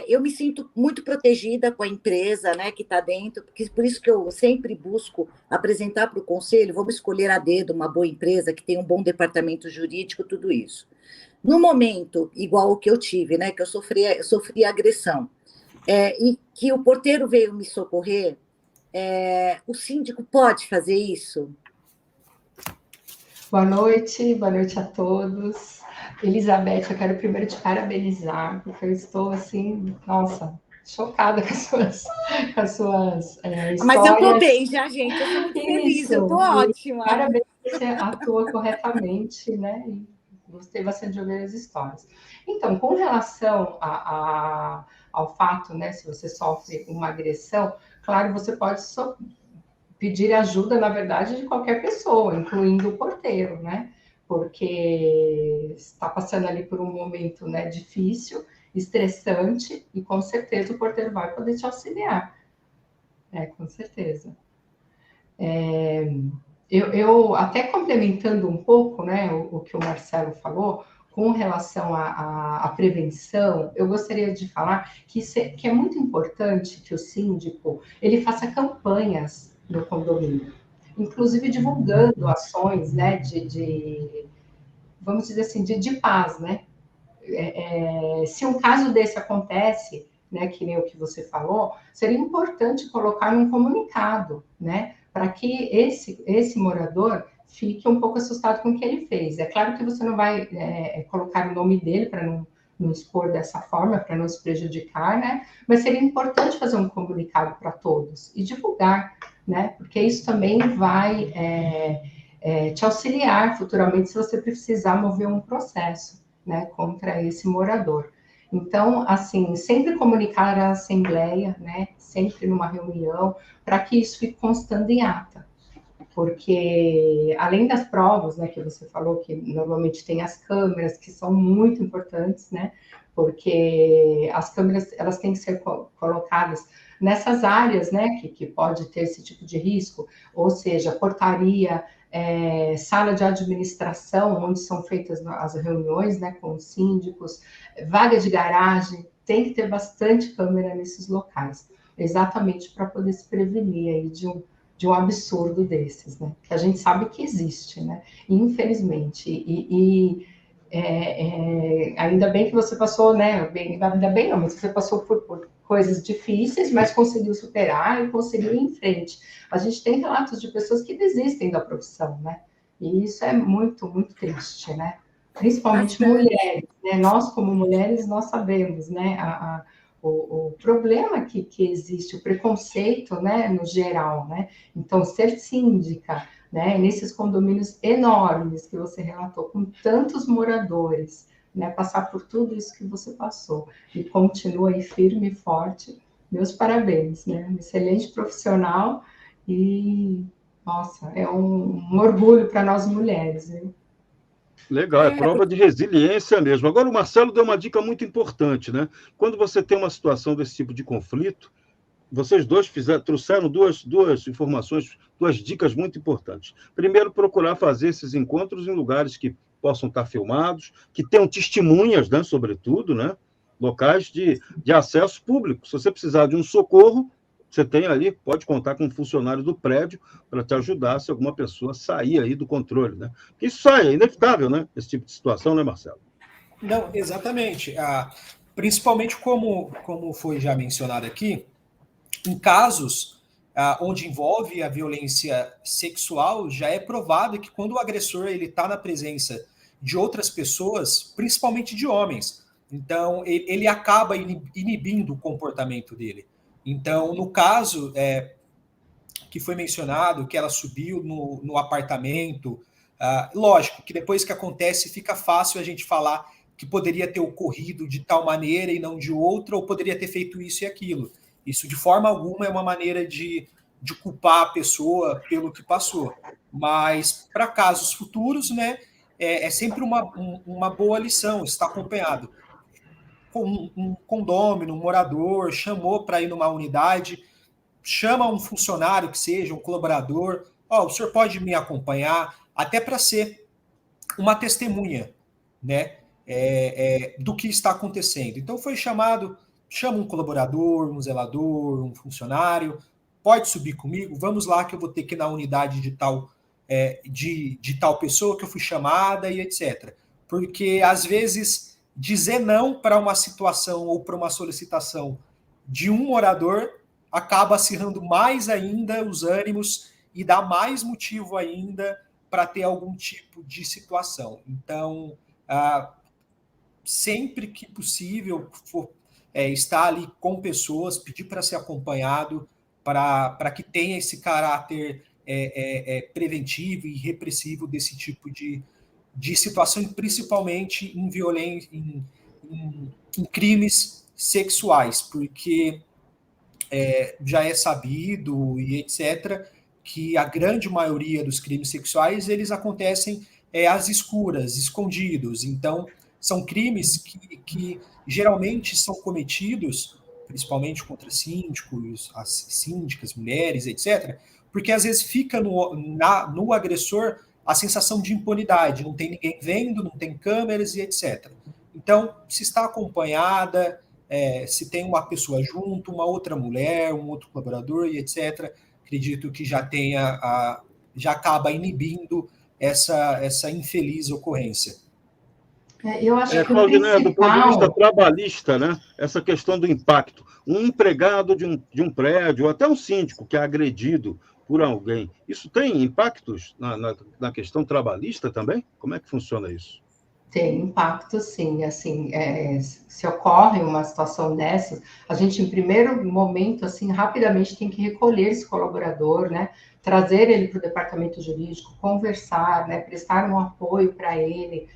eu me sinto muito protegida com a empresa, né, que está dentro, porque por isso que eu sempre busco apresentar para o conselho, vamos escolher a dedo uma boa empresa, que tem um bom departamento jurídico, tudo isso. No momento, igual o que eu tive, né, que eu sofri agressão, e que o porteiro veio me socorrer, o síndico pode fazer isso? Boa noite a todos. Elizabeth, eu quero primeiro te parabenizar, porque eu estou, assim, nossa, chocada com as suas histórias. Mas eu estou bem já, gente, eu estou muito feliz, eu estou ótima. Parabéns, você atua corretamente, né? E gostei bastante de ouvir as histórias. Então, com relação ao fato, né, se você sofre uma agressão, claro, você pode pedir ajuda, na verdade, de qualquer pessoa, incluindo o porteiro, né? Porque está passando ali por um momento, né, difícil estressante, e com certeza o porteiro vai poder te auxiliar. Com certeza. Eu até complementando um pouco, né, o que o Marcelo falou, com relação à prevenção, eu gostaria de falar que é muito importante que o síndico ele faça campanhas no condomínio, inclusive divulgando ações, né, vamos dizer assim, de paz, né? Se um caso desse acontece, né, que nem o que você falou, seria importante colocar num comunicado, né, para que esse morador fique um pouco assustado com o que ele fez. É claro que você não vai colocar o nome dele para não expor dessa forma, para não se prejudicar, né, mas seria importante fazer um comunicado para todos e divulgar, né, porque isso também vai te auxiliar futuramente se você precisar mover um processo, né, contra esse morador. Então, assim, sempre comunicar à assembleia, né, sempre numa reunião, para que isso fique constando em ata. Porque, além das provas, né, que você falou, que normalmente tem as câmeras, que são muito importantes, né, porque as câmeras, elas têm que ser colocadas nessas áreas, né, que pode ter esse tipo de risco, ou seja, portaria, sala de administração, onde são feitas as reuniões, né, com os síndicos, vaga de garagem, tem que ter bastante câmera nesses locais, exatamente para poder se prevenir aí de um absurdo desses, né, que a gente sabe que existe, né, infelizmente, ainda bem que você passou, né, ainda bem não, mas você passou por coisas difíceis, mas conseguiu superar e conseguiu ir em frente. A gente tem relatos de pessoas que desistem da profissão, né? E isso é muito, muito triste, né? Principalmente mulheres, né? Nós, como mulheres, nós sabemos, né? O problema que existe, o preconceito, né? No geral, né? Então, ser síndica, né? Nesses condomínios enormes que você relatou, com tantos moradores, né, passar por tudo isso que você passou e continua aí firme e forte, meus parabéns, né? Um excelente profissional e, nossa, é um orgulho para nós mulheres, viu? Legal, é prova de resiliência mesmo. Agora, o Marcelo deu uma dica muito importante, né? Quando você tem uma situação desse tipo de conflito, vocês dois trouxeram duas informações, duas dicas muito importantes. Primeiro, procurar fazer esses encontros em lugares que possam estar filmados, que tenham testemunhas, né, sobretudo, né, locais de acesso público. Se você precisar de um socorro, você tem ali, pode contar com um funcionário do prédio para te ajudar se alguma pessoa sair aí do controle, né? Porque isso é inevitável, né? Esse tipo de situação, né, Marcelo? Não, exatamente. Principalmente como foi já mencionado aqui, em casos onde envolve a violência sexual, já é provado que quando o agressor está na presença de outras pessoas, principalmente de homens, então ele acaba inibindo o comportamento dele. Então, no caso que foi mencionado, que ela subiu no apartamento, lógico que depois que acontece fica fácil a gente falar que poderia ter ocorrido de tal maneira e não de outra, ou poderia ter feito isso e aquilo. Isso, de forma alguma, é uma maneira de culpar a pessoa pelo que passou. Mas, para casos futuros, né, é sempre uma boa lição estar acompanhado. Com um condômino, um morador, chamou para ir numa unidade, chama um funcionário que seja, um colaborador, o senhor pode me acompanhar, até para ser uma testemunha, né, do que está acontecendo. Então, foi chama um colaborador, um zelador, um funcionário, pode subir comigo, vamos lá que eu vou ter que ir na unidade de tal pessoa que eu fui chamada e etc. Porque, às vezes, dizer não para uma situação ou para uma solicitação de um morador acaba acirrando mais ainda os ânimos e dá mais motivo ainda para ter algum tipo de situação. Então, sempre que possível, estar ali com pessoas, pedir para ser acompanhado, para que tenha esse caráter preventivo e repressivo desse tipo de situação, principalmente em violência, em crimes sexuais, porque já é sabido e etc., que a grande maioria dos crimes sexuais eles acontecem às escuras, escondidos. Então, são crimes que geralmente são cometidos, principalmente contra síndicos, as síndicas, mulheres, etc., porque às vezes fica no agressor a sensação de impunidade, não tem ninguém vendo, não tem câmeras e etc. Então, se está acompanhada, se tem uma pessoa junto, uma outra mulher, um outro colaborador e etc., acredito que já acaba inibindo essa infeliz ocorrência. Eu acho que Claudinei, do ponto de vista trabalhista, né, essa questão do impacto. Um empregado de um prédio, ou até um síndico que é agredido por alguém, isso tem impactos na questão trabalhista também? Como é que funciona isso? Tem impacto, sim. Assim, se ocorre uma situação dessas, a gente, em primeiro momento, assim, rapidamente tem que recolher esse colaborador, né? Trazer ele para o departamento jurídico, conversar, né? Prestar um apoio para ele,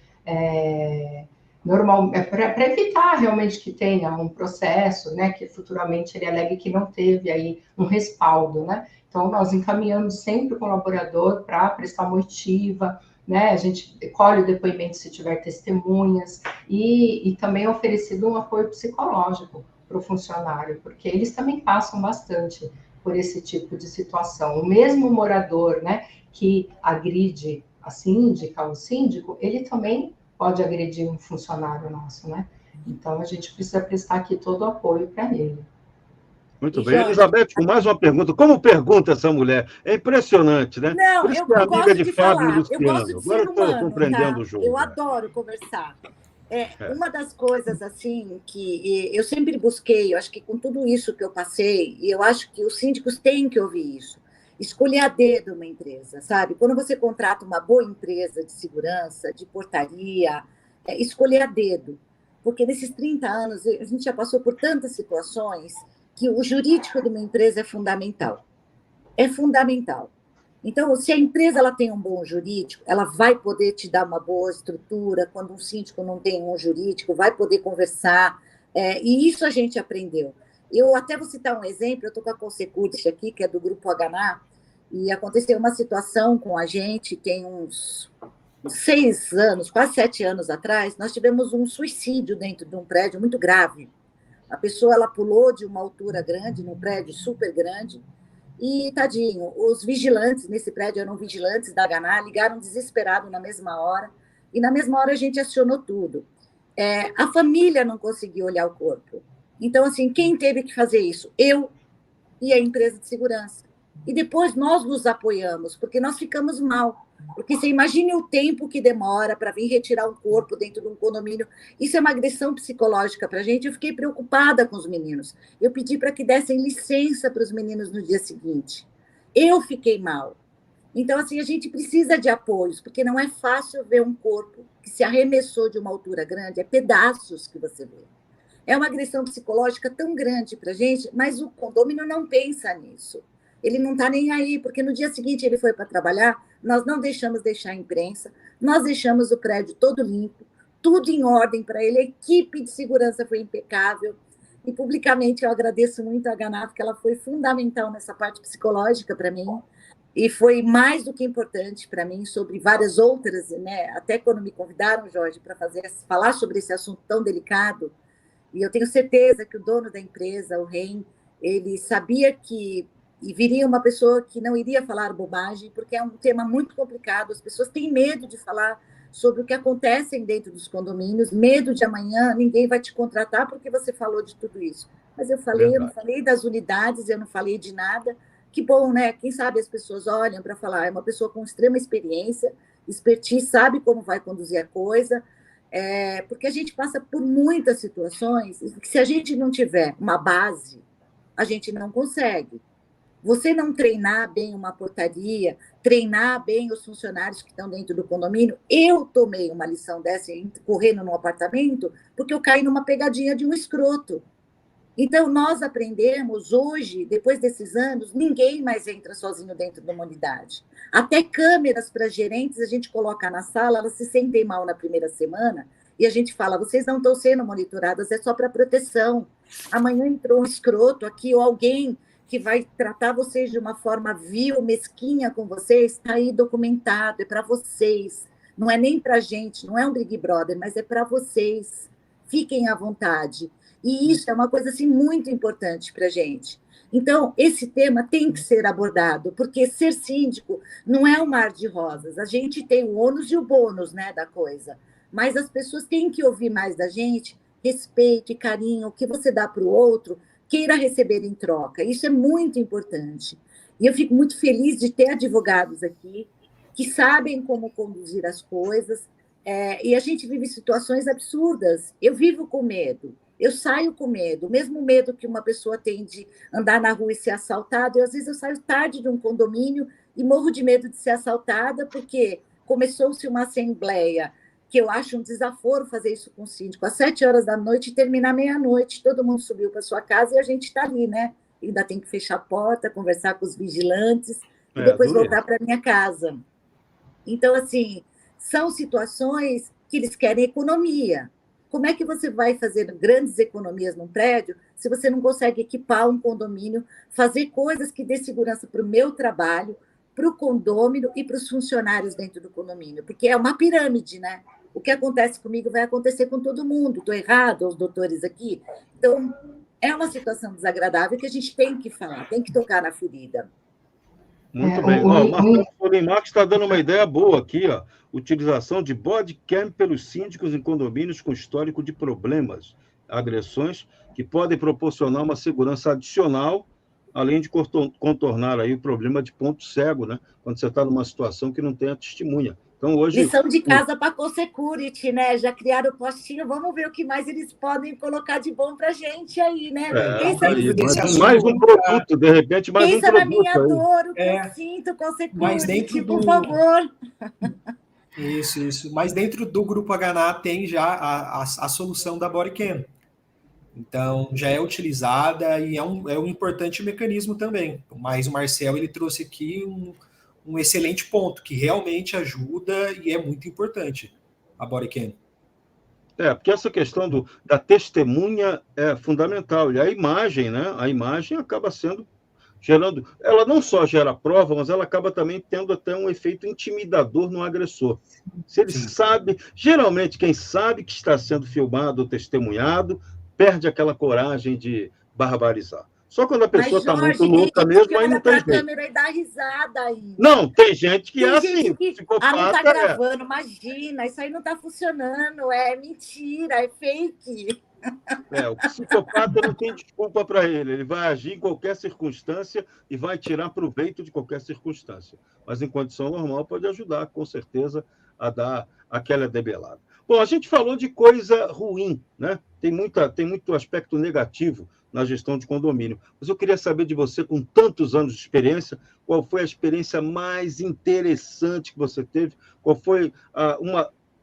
para evitar realmente que tenha um processo, né? Que futuramente ele alegue que não teve aí um respaldo, né? Então, nós encaminhamos sempre o colaborador para prestar uma oitiva, né? A gente colhe o depoimento se tiver testemunhas e também é oferecido um apoio psicológico para o funcionário, porque eles também passam bastante por esse tipo de situação. O mesmo morador, né, que agride a síndica, o síndico, ele também pode agredir um funcionário nosso, né? Então, a gente precisa prestar aqui todo o apoio para ele. Muito bem. Elizabeth, com mais uma pergunta. Como pergunta essa mulher? É impressionante, né? Não, por isso eu que é amiga gosto de de Fábio falar. Luciano. Eu gosto de Agora ser eu estou humano, compreendendo tá? o jogo. Eu adoro conversar. Uma das coisas, assim, que eu sempre busquei, eu acho que com tudo isso que eu passei, e eu acho que os síndicos têm que ouvir isso, escolher a dedo uma empresa, sabe? Quando você contrata uma boa empresa de segurança, de portaria, escolher a dedo. Porque nesses 30 anos, a gente já passou por tantas situações que o jurídico de uma empresa é fundamental. É fundamental. Então, se a empresa ela tem um bom jurídico, ela vai poder te dar uma boa estrutura. Quando um síndico não tem um jurídico, vai poder conversar. E isso a gente aprendeu. Eu até vou citar um exemplo. Eu estou com a Consecurity aqui, que é do Grupo Hna, e aconteceu uma situação com a gente, tem uns 6 anos, quase 7 anos atrás, nós tivemos um suicídio dentro de um prédio muito grave. A pessoa ela pulou de uma altura grande, num prédio super grande, e, tadinho, os vigilantes nesse prédio eram vigilantes da Hna, ligaram desesperado na mesma hora, e na mesma hora a gente acionou tudo. A família não conseguiu olhar o corpo. Então, assim, quem teve que fazer isso? Eu e a empresa de segurança. E depois nós nos apoiamos, porque nós ficamos mal. Porque você imagine o tempo que demora para vir retirar um corpo dentro de um condomínio. Isso é uma agressão psicológica para a gente. Eu fiquei preocupada com os meninos. Eu pedi para que dessem licença para os meninos no dia seguinte. Eu fiquei mal. Então, assim, a gente precisa de apoios, porque não é fácil ver um corpo que se arremessou de uma altura grande, é pedaços que você vê. É uma agressão psicológica tão grande para a gente, mas o condomínio não pensa nisso. Ele não está nem aí, porque no dia seguinte ele foi para trabalhar, nós não deixamos deixar a imprensa, nós deixamos o prédio todo limpo, tudo em ordem para ele, a equipe de segurança foi impecável, e publicamente eu agradeço muito a Hna, porque ela foi fundamental nessa parte psicológica para mim, e foi mais do que importante para mim sobre várias outras, né? Até quando me convidaram, Jorge, para falar sobre esse assunto tão delicado, e eu tenho certeza que o dono da empresa, o REM, ele sabia que viria uma pessoa que não iria falar bobagem, porque é um tema muito complicado, as pessoas têm medo de falar sobre o que acontece dentro dos condomínios, medo de amanhã ninguém vai te contratar porque você falou de tudo isso. Mas eu não falei das unidades, eu não falei de nada. Que bom, né? Quem sabe as pessoas olham para falar, é uma pessoa com extrema experiência, expertise, sabe como vai conduzir a coisa, porque a gente passa por muitas situações que se a gente não tiver uma base, a gente não consegue. Você não treinar bem uma portaria, treinar bem os funcionários que estão dentro do condomínio. Eu tomei uma lição dessa correndo no apartamento porque eu caí numa pegadinha de um escroto. Então, nós aprendemos hoje, depois desses anos, ninguém mais entra sozinho dentro de uma unidade. Até câmeras para gerentes a gente coloca na sala, elas se sentem mal na primeira semana, e a gente fala, vocês não estão sendo monitoradas, é só para proteção. Amanhã entrou um escroto aqui, ou alguém que vai tratar vocês de uma forma vil, mesquinha com vocês, está aí documentado, é para vocês. Não é nem para a gente, não é um Big Brother, mas é para vocês. Fiquem à vontade. E isso é uma coisa assim, muito importante para a gente. Então, esse tema tem que ser abordado, porque ser síndico não é um mar de rosas. A gente tem o ônus e o bônus, né, da coisa. Mas as pessoas têm que ouvir mais da gente, respeito e carinho, o que você dá para o outro, queira receber em troca. Isso é muito importante. E eu fico muito feliz de ter advogados aqui que sabem como conduzir as coisas, e a gente vive situações absurdas. Eu vivo com medo, eu saio com medo, o mesmo medo que uma pessoa tem de andar na rua e ser assaltada. Às vezes eu saio tarde de um condomínio e morro de medo de ser assaltada, porque começou-se uma assembleia, que eu acho um desaforo fazer isso com o síndico, às 7 horas da noite e terminar meia-noite, todo mundo subiu para sua casa e a gente está ali, né? Ainda tem que fechar a porta, conversar com os vigilantes e depois voltar para minha casa. Então, assim, são situações que eles querem economia. Como é que você vai fazer grandes economias num prédio se você não consegue equipar um condomínio, fazer coisas que dê segurança para o meu trabalho, para o condômino e para os funcionários dentro do condomínio? Porque é uma pirâmide, né? O que acontece comigo vai acontecer com todo mundo. Estou errado, os doutores aqui? Então, é uma situação desagradável que a gente tem que falar, tem que tocar na ferida. Muito bem. O Marcelo Marques está dando uma ideia boa aqui, ó. Utilização de body cam pelos síndicos em condomínios com histórico de problemas, agressões, que podem proporcionar uma segurança adicional, além de contornar aí o problema de ponto cego, né? Quando você está numa situação que não tem a testemunha. Então, hoje... Lição de casa para a Co-Security, né? Já criaram o postinho, vamos ver o que mais eles podem colocar de bom para a gente aí, né? Mais um produto, de repente, mais um produto. Pensa na minha dor, o que eu sinto, Co-Security, por favor. Isso. Mas dentro do Grupo HNA tem já a solução da Bodycam. Então, já é utilizada e é um importante mecanismo também. Mas o Marcelo, ele trouxe aqui um excelente ponto, que realmente ajuda e é muito importante, a Bodycam. Porque essa questão da testemunha é fundamental. E a imagem, né? A imagem acaba gerando... Ela não só gera prova, mas ela acaba também tendo até um efeito intimidador no agressor. Se ele sabe... Geralmente, quem sabe que está sendo filmado ou testemunhado, perde aquela coragem de barbarizar. Só quando a pessoa está muito louca mesmo, aí não tem jeito. Câmera e dá risada aí. Não, tem gente que tem é gente assim. Que, não está gravando, imagina, isso aí não está funcionando, é mentira, é fake. O psicopata não tem desculpa para ele. Ele vai agir em qualquer circunstância e vai tirar proveito de qualquer circunstância. Mas em condição normal pode ajudar, com certeza, a dar aquela debelada. Bom, a gente falou de coisa ruim, né? Tem muito aspecto negativo na gestão de condomínio. Mas eu queria saber de você, com tantos anos de experiência, qual foi a experiência mais interessante que você teve? Qual foi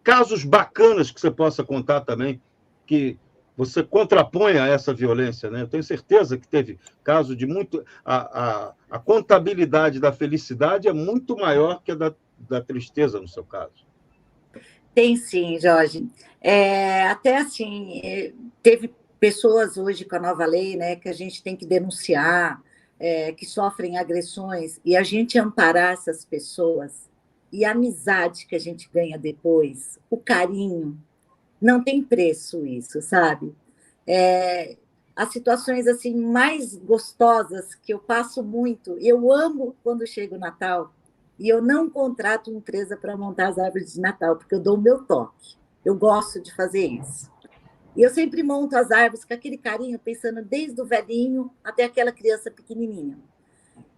casos bacanas que você possa contar também, que você contraponha a essa violência, né? Eu tenho certeza que teve caso de muito... A contabilidade da felicidade é muito maior que a da tristeza, no seu caso. Tem sim, Jorge. Até assim, teve pessoas hoje com a nova lei, né, que a gente tem que denunciar, que sofrem agressões, e a gente amparar essas pessoas, e a amizade que a gente ganha depois, o carinho, não tem preço isso, sabe? As situações assim mais gostosas que eu passo muito, eu amo quando chega o Natal, e eu não contrato empresa para montar as árvores de Natal, porque eu dou o meu toque. Eu gosto de fazer isso. E eu sempre monto as árvores com aquele carinho, pensando desde o velhinho até aquela criança pequenininha.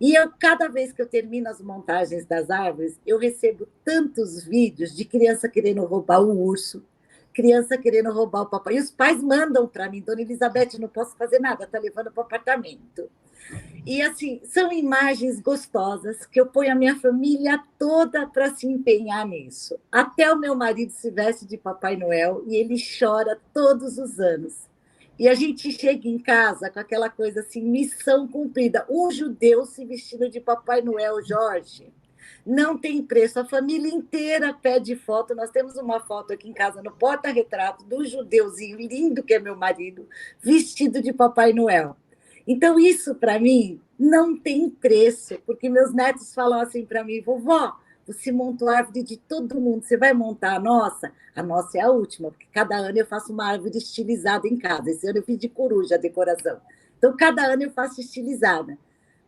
E cada vez que eu termino as montagens das árvores, eu recebo tantos vídeos de criança querendo roubar o urso, criança querendo roubar o papai. E os pais mandam para mim, Dona Elizabeth, não posso fazer nada, está levando para o apartamento. E, assim, são imagens gostosas que eu ponho a minha família toda para se empenhar nisso. Até o meu marido se veste de Papai Noel e ele chora todos os anos. E a gente chega em casa com aquela coisa assim, missão cumprida. Um judeu se vestindo de Papai Noel, Jorge, não tem preço. A família inteira pede foto. Nós temos uma foto aqui em casa, no porta-retrato, do judeuzinho lindo que é meu marido, vestido de Papai Noel. Então, isso, para mim, não tem preço, porque meus netos falam assim para mim, vovó, você montou a árvore de todo mundo, você vai montar a nossa? A nossa é a última, porque cada ano eu faço uma árvore estilizada em casa. Esse ano eu fiz de coruja a decoração. Então, cada ano eu faço estilizada.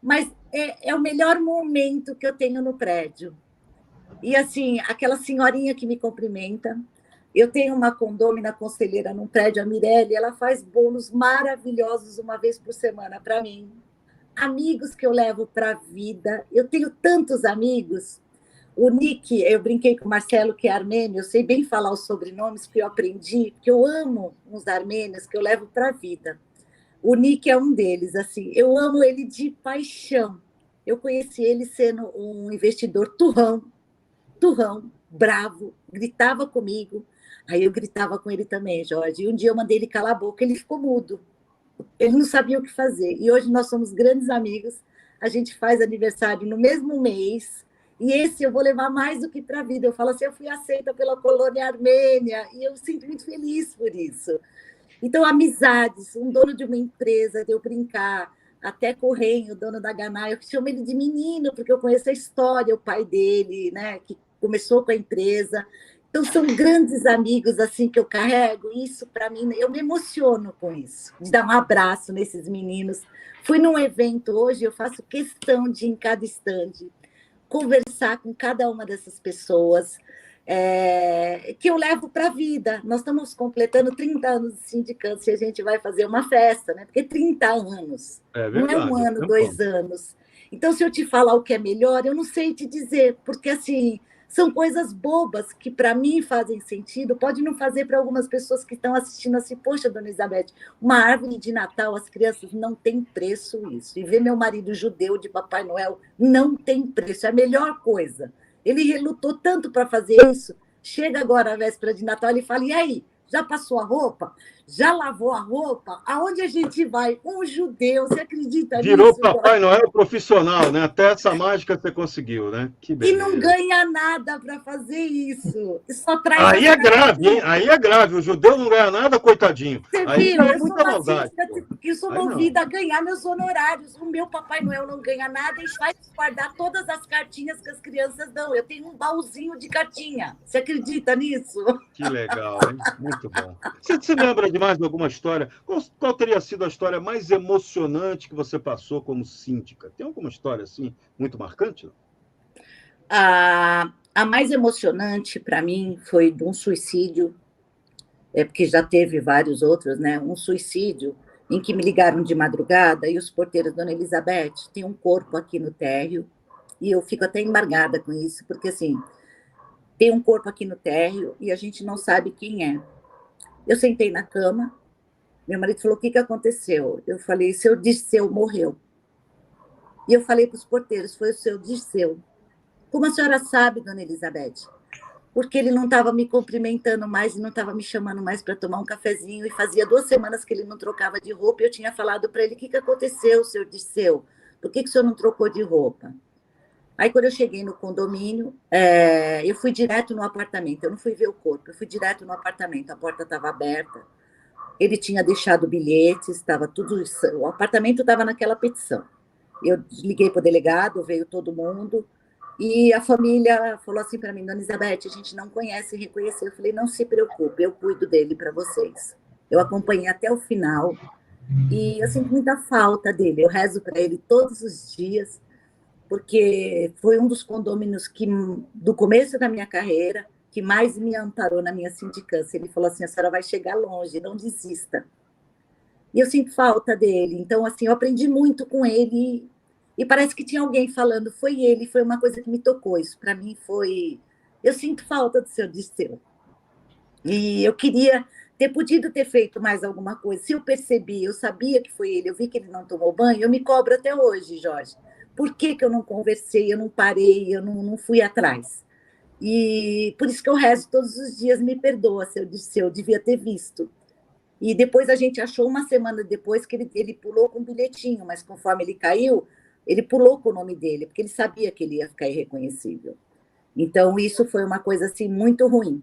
Mas é o melhor momento que eu tenho no prédio. E, assim, aquela senhorinha que me cumprimenta. Eu tenho uma condômina conselheira num prédio, a Mirelle, ela faz bolos maravilhosos uma vez por semana para mim. Amigos que eu levo para a vida. Eu tenho tantos amigos. O Nick, eu brinquei com o Marcelo, que é armênio, eu sei bem falar os sobrenomes que eu aprendi, porque eu amo uns armênios que eu levo para a vida. O Nick é um deles, assim, eu amo ele de paixão. Eu conheci ele sendo um investidor turrão, bravo, gritava comigo, aí eu gritava com ele também, Jorge. E um dia eu mandei ele calar a boca, ele ficou mudo. Ele não sabia o que fazer. E hoje nós somos grandes amigos, a gente faz aniversário no mesmo mês, e esse eu vou levar mais do que para a vida. Eu falo assim, eu fui aceita pela colônia armênia, e eu sinto muito feliz por isso. Então, amizades, um dono de uma empresa, de eu brincar, até Correio, o dono da Ganai, eu chamo ele de menino, porque eu conheço a história, o pai dele, né, que começou com a empresa. Então, são grandes amigos assim que eu carrego. Isso, para mim, eu me emociono com isso, de dar um abraço nesses meninos. Fui num evento hoje, eu faço questão de, em cada instante, conversar com cada uma dessas pessoas, que eu levo para a vida. Nós estamos completando 30 anos de sindicância e a gente vai fazer uma festa, né? Porque 30 anos, Verdade, não é um ano, 2 anos. Então, se eu te falar o que é melhor, eu não sei te dizer, porque assim, são coisas bobas que para mim fazem sentido, pode não fazer para algumas pessoas que estão assistindo assim, poxa, dona Elizabeth, uma árvore de Natal, as crianças, não tem preço isso. E ver meu marido judeu de Papai Noel, não tem preço, é a melhor coisa. Ele relutou tanto para fazer isso, chega agora a véspera de Natal, ele fala, e aí, já passou a roupa? Já lavou a roupa? Aonde a gente vai? Um judeu, você acredita nisso? Virou Papai Noel profissional, né? Até essa mágica você conseguiu, né? Que beleza. E não ganha nada para fazer isso. Só traz aí é grave, hein? Aí é grave. O judeu não ganha nada, coitadinho. Você aí viu? é Eu sou muita uma maldade. que sou movida a ganhar meus honorários. O meu Papai Noel não ganha nada e faz guardar todas as cartinhas que as crianças dão. Eu tenho um baúzinho de cartinha. Você acredita nisso? Que legal, hein? Muito bom. Você se lembra de mais alguma história? Qual teria sido a história mais emocionante que você passou como síndica? Tem alguma história assim muito marcante? A mais emocionante para mim foi de um suicídio, porque já teve vários outros, né? Um suicídio em que me ligaram de madrugada e os porteiros, dona Elizabeth, tem um corpo aqui no térreo, e eu fico até embargada com isso, porque assim, tem um corpo aqui no térreo e a gente não sabe quem é. Eu sentei na cama, meu marido falou, o que aconteceu? Eu falei, seu Dirceu morreu. E eu falei para os porteiros, foi o seu Dirceu. Como a senhora sabe, dona Elizabeth? Porque ele não estava me cumprimentando mais e não estava me chamando mais para tomar um cafezinho, e fazia 2 semanas que ele não trocava de roupa, e eu tinha falado para ele, o que aconteceu, senhor Dirceu? Por que o senhor não trocou de roupa? Aí, quando eu cheguei no condomínio, eu fui direto no apartamento, eu não fui ver o corpo, eu fui direto no apartamento, a porta estava aberta, ele tinha deixado bilhetes, estava tudo, o apartamento estava naquela petição. Eu liguei para o delegado, veio todo mundo, e a família falou assim para mim, dona Elizabeth, a gente não conhece e reconheceu. Eu falei, não se preocupe, eu cuido dele para vocês. Eu acompanhei até o final, e eu sinto muita falta dele, eu rezo para ele todos os dias, porque foi um dos condôminos que, do começo da minha carreira, que mais me amparou na minha sindicância. Ele falou assim, a senhora vai chegar longe, não desista. E eu sinto falta dele. Então, assim, eu aprendi muito com ele, e parece que tinha alguém falando, foi ele, foi uma coisa que me tocou. Isso para mim foi... Eu sinto falta do seu Dirceu. E eu queria ter podido ter feito mais alguma coisa. Se eu percebi, eu sabia que foi ele, eu vi que ele não tomou banho, eu me cobro até hoje, Jorge. Por que eu não conversei, eu não parei, eu não fui atrás? E por isso que eu rezo todos os dias, me perdoa, seu Dirceu, eu devia ter visto. E depois a gente achou, uma semana depois, que ele pulou com um bilhetinho, mas conforme ele caiu, ele pulou com o nome dele, porque ele sabia que ele ia ficar irreconhecível. Então, isso foi uma coisa assim, muito ruim.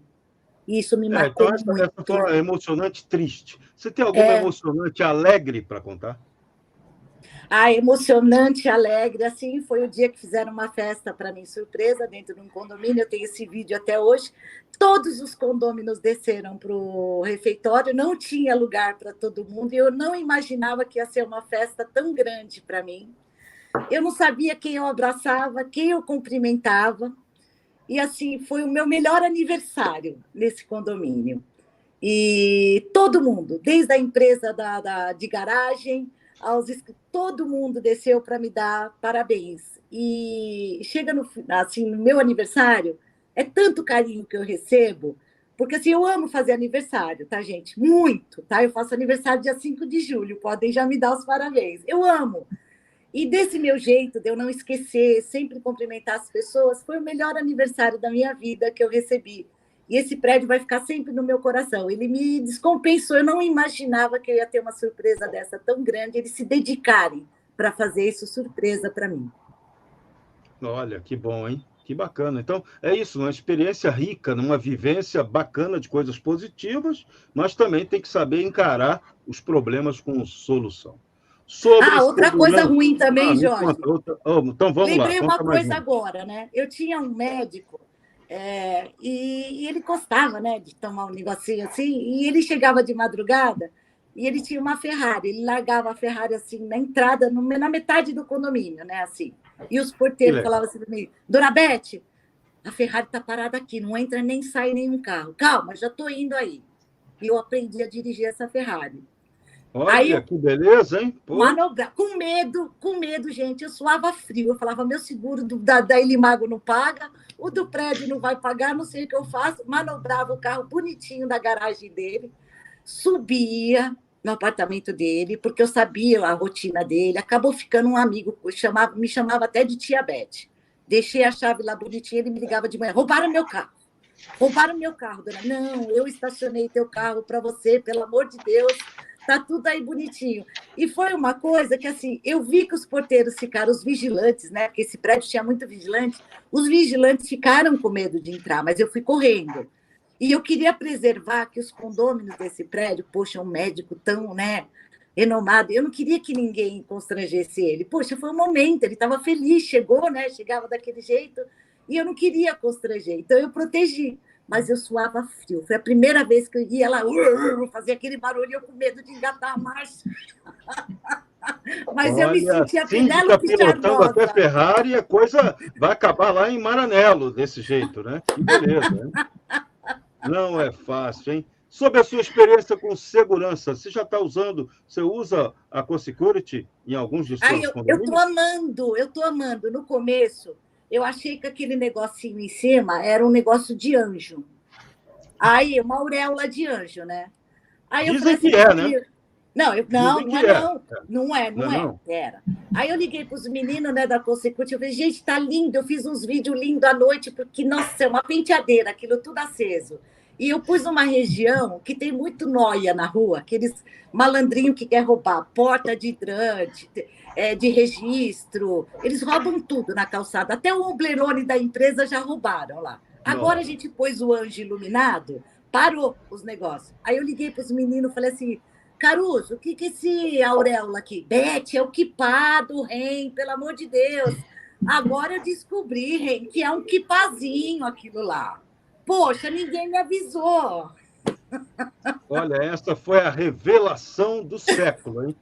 E isso me marcou então muito. Essa foi emocionante, triste. Você tem alguma emocionante, alegre para contar? Ah, emocionante, alegre, assim, foi o dia que fizeram uma festa para mim, surpresa, dentro de um condomínio, eu tenho esse vídeo até hoje, todos os condôminos desceram para o refeitório, não tinha lugar para todo mundo, e eu não imaginava que ia ser uma festa tão grande para mim, eu não sabia quem eu abraçava, quem eu cumprimentava, e assim, foi o meu melhor aniversário nesse condomínio. E todo mundo, desde a empresa de garagem, todo mundo desceu para me dar parabéns. E chega assim, no meu aniversário, é tanto carinho que eu recebo, porque assim, eu amo fazer aniversário, tá, gente? Muito, tá? Eu faço aniversário dia 5 de julho, podem já me dar os parabéns. Eu amo. E desse meu jeito, de eu não esquecer, sempre cumprimentar as pessoas, foi o melhor aniversário da minha vida que eu recebi. E esse prédio vai ficar sempre no meu coração. Ele me descompensou, eu não imaginava que eu ia ter uma surpresa dessa tão grande, eles se dedicarem para fazer isso surpresa para mim. Olha, que bom, hein? Que bacana. Então, é isso, uma experiência rica, uma vivência bacana de coisas positivas, mas também tem que saber encarar os problemas com solução. Sobre Outra coisa segurança... ruim também, me Jorge. conta outra... então, vamos lá. Lembrei Conta uma mais coisa uma. agora, né? Eu tinha um médico e ele gostava, né, de tomar um negocinho assim, e ele chegava de madrugada e ele tinha uma Ferrari, ele largava a Ferrari assim na entrada, na metade do condomínio, né, assim. E os porteiros falavam assim para mim, Dona Beth, a Ferrari está parada aqui, não entra nem sai nenhum carro. Calma, já estou indo aí. E eu aprendi a dirigir essa Ferrari. Olha, que beleza, hein? Manobrar, com medo, gente. Eu suava frio. Eu falava, meu seguro da Ilimago não paga, o do prédio não vai pagar, não sei o que eu faço. Manobrava o carro bonitinho da garagem dele, subia no apartamento dele, porque eu sabia a rotina dele. Acabou ficando um amigo, me chamava até de tia Beth. Deixei a chave lá bonitinha, ele me ligava de manhã, roubaram meu carro, dona. Não, eu estacionei teu carro para você, pelo amor de Deus, tá tudo aí bonitinho. E foi uma coisa que, assim, eu vi que os porteiros ficaram, os vigilantes, né, porque esse prédio tinha muito vigilante, os vigilantes ficaram com medo de entrar, mas eu fui correndo. E eu queria preservar que os condôminos desse prédio, poxa, um médico tão, né, renomado, eu não queria que ninguém constrangesse ele. Poxa, foi um momento, ele estava feliz, chegou, né, chegava daquele jeito, e eu não queria constranger, então eu protegi, mas eu suava frio. Foi a primeira vez que eu ia lá, fazia aquele barulho, eu com medo de engatar a marcha. Mas eu me sentia Penélope pilotando Charmosa. até Ferrari, a coisa vai acabar lá em Maranello, desse jeito, né? Que beleza, hein? Não é fácil, hein? Sobre a sua experiência com segurança, você usa a CoSecurity em alguns dos seus condomínios? Eu estou amando. No começo, eu achei que aquele negocinho em cima era um negócio de anjo. Aí, uma auréola de anjo, né? Aí Dizem eu falei que assim, né? Não é. Era. Aí eu liguei para os meninos, né, da CoSecurity, eu falei, gente, tá lindo, eu fiz uns vídeos lindos à noite, porque, nossa, é uma penteadeira, aquilo tudo aceso. E eu pus uma região que tem muito nóia na rua, aqueles malandrinhos que quer roubar porta de hidrante, de registro, eles roubam tudo na calçada, até o Oblerone da empresa já roubaram lá. Agora a gente pôs o anjo iluminado, parou os negócios. Aí eu liguei para os meninos, falei assim, Caruso, o que é esse auréola aqui? Beth, é o quipá do Ren, pelo amor de Deus. Agora eu descobri, Ren, que é um quipazinho aquilo lá. Poxa, ninguém me avisou. Olha, essa foi a revelação do século, hein?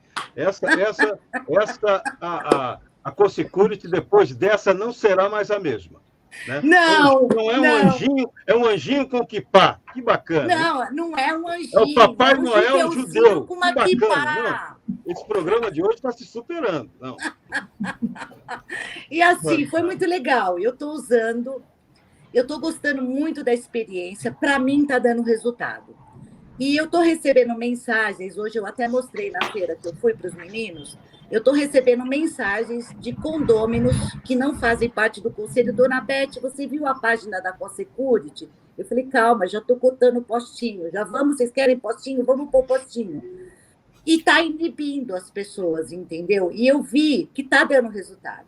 A CoSecurity, depois dessa, não será mais a mesma. Né? Não é um anjinho, é um anjinho com quipá. Que bacana. Não é um anjinho. É o Papai Noel judeu. Com uma que bacana. Quipá. Esse programa de hoje está se superando. Não. E assim, foi muito legal. Eu estou usando, eu estou gostando muito da experiência. Para mim, está dando resultado. E eu estou recebendo mensagens, hoje eu até mostrei na feira que eu fui para os meninos, eu estou recebendo mensagens de condôminos que não fazem parte do conselho. Dona Beth, você viu a página da CoSecurity? Eu falei, calma, já estou cotando postinho, já vamos, vocês querem postinho? Vamos pôr postinho. E está inibindo as pessoas, entendeu? E eu vi que está dando resultado.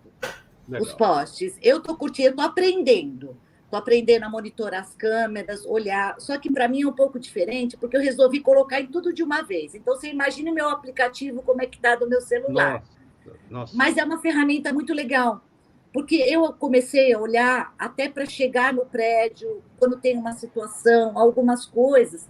Legal. Os postes. Eu estou curtindo, estou aprendendo. Estou aprendendo a monitorar as câmeras, olhar. Só que para mim é um pouco diferente, porque eu resolvi colocar em tudo de uma vez. Então, você imagina o meu aplicativo, como é que está do meu celular. Nossa. Nossa. Mas é uma ferramenta muito legal, porque eu comecei a olhar até para chegar no prédio, quando tem uma situação, algumas coisas.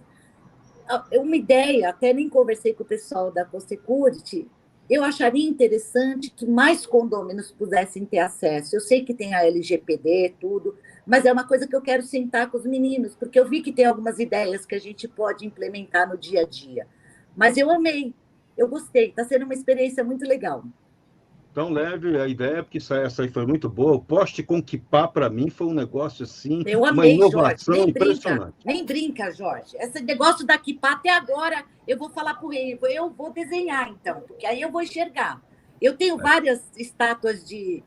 Uma ideia, até nem conversei com o pessoal da CoSecurity, eu acharia interessante que mais condôminos pudessem ter acesso. Eu sei que tem a LGPD, tudo, mas é uma coisa que eu quero sentar com os meninos, porque eu vi que tem algumas ideias que a gente pode implementar no dia a dia. Mas eu amei, eu gostei, está sendo uma experiência muito legal. Então, leve a ideia, porque essa aí foi muito boa. O poste com Kipá, para mim, foi um negócio assim, Eu uma amei, inovação Jorge. impressionante. Nem brinca, Jorge. Esse negócio da Kipá, até agora, eu vou falar para o rei, eu vou desenhar, então, porque aí eu vou enxergar. Eu tenho várias estátuas de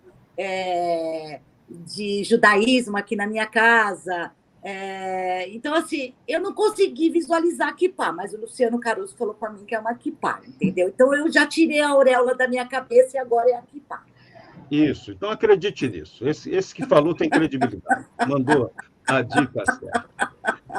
judaísmo aqui na minha casa. Então, assim, eu não consegui visualizar a Kipá, mas o Luciano Caruso falou para mim que é uma Kipá, entendeu? Então, eu já tirei a auréola da minha cabeça e agora é a Kipá. Isso, então acredite nisso. Esse que falou tem credibilidade. Mandou a dica certa.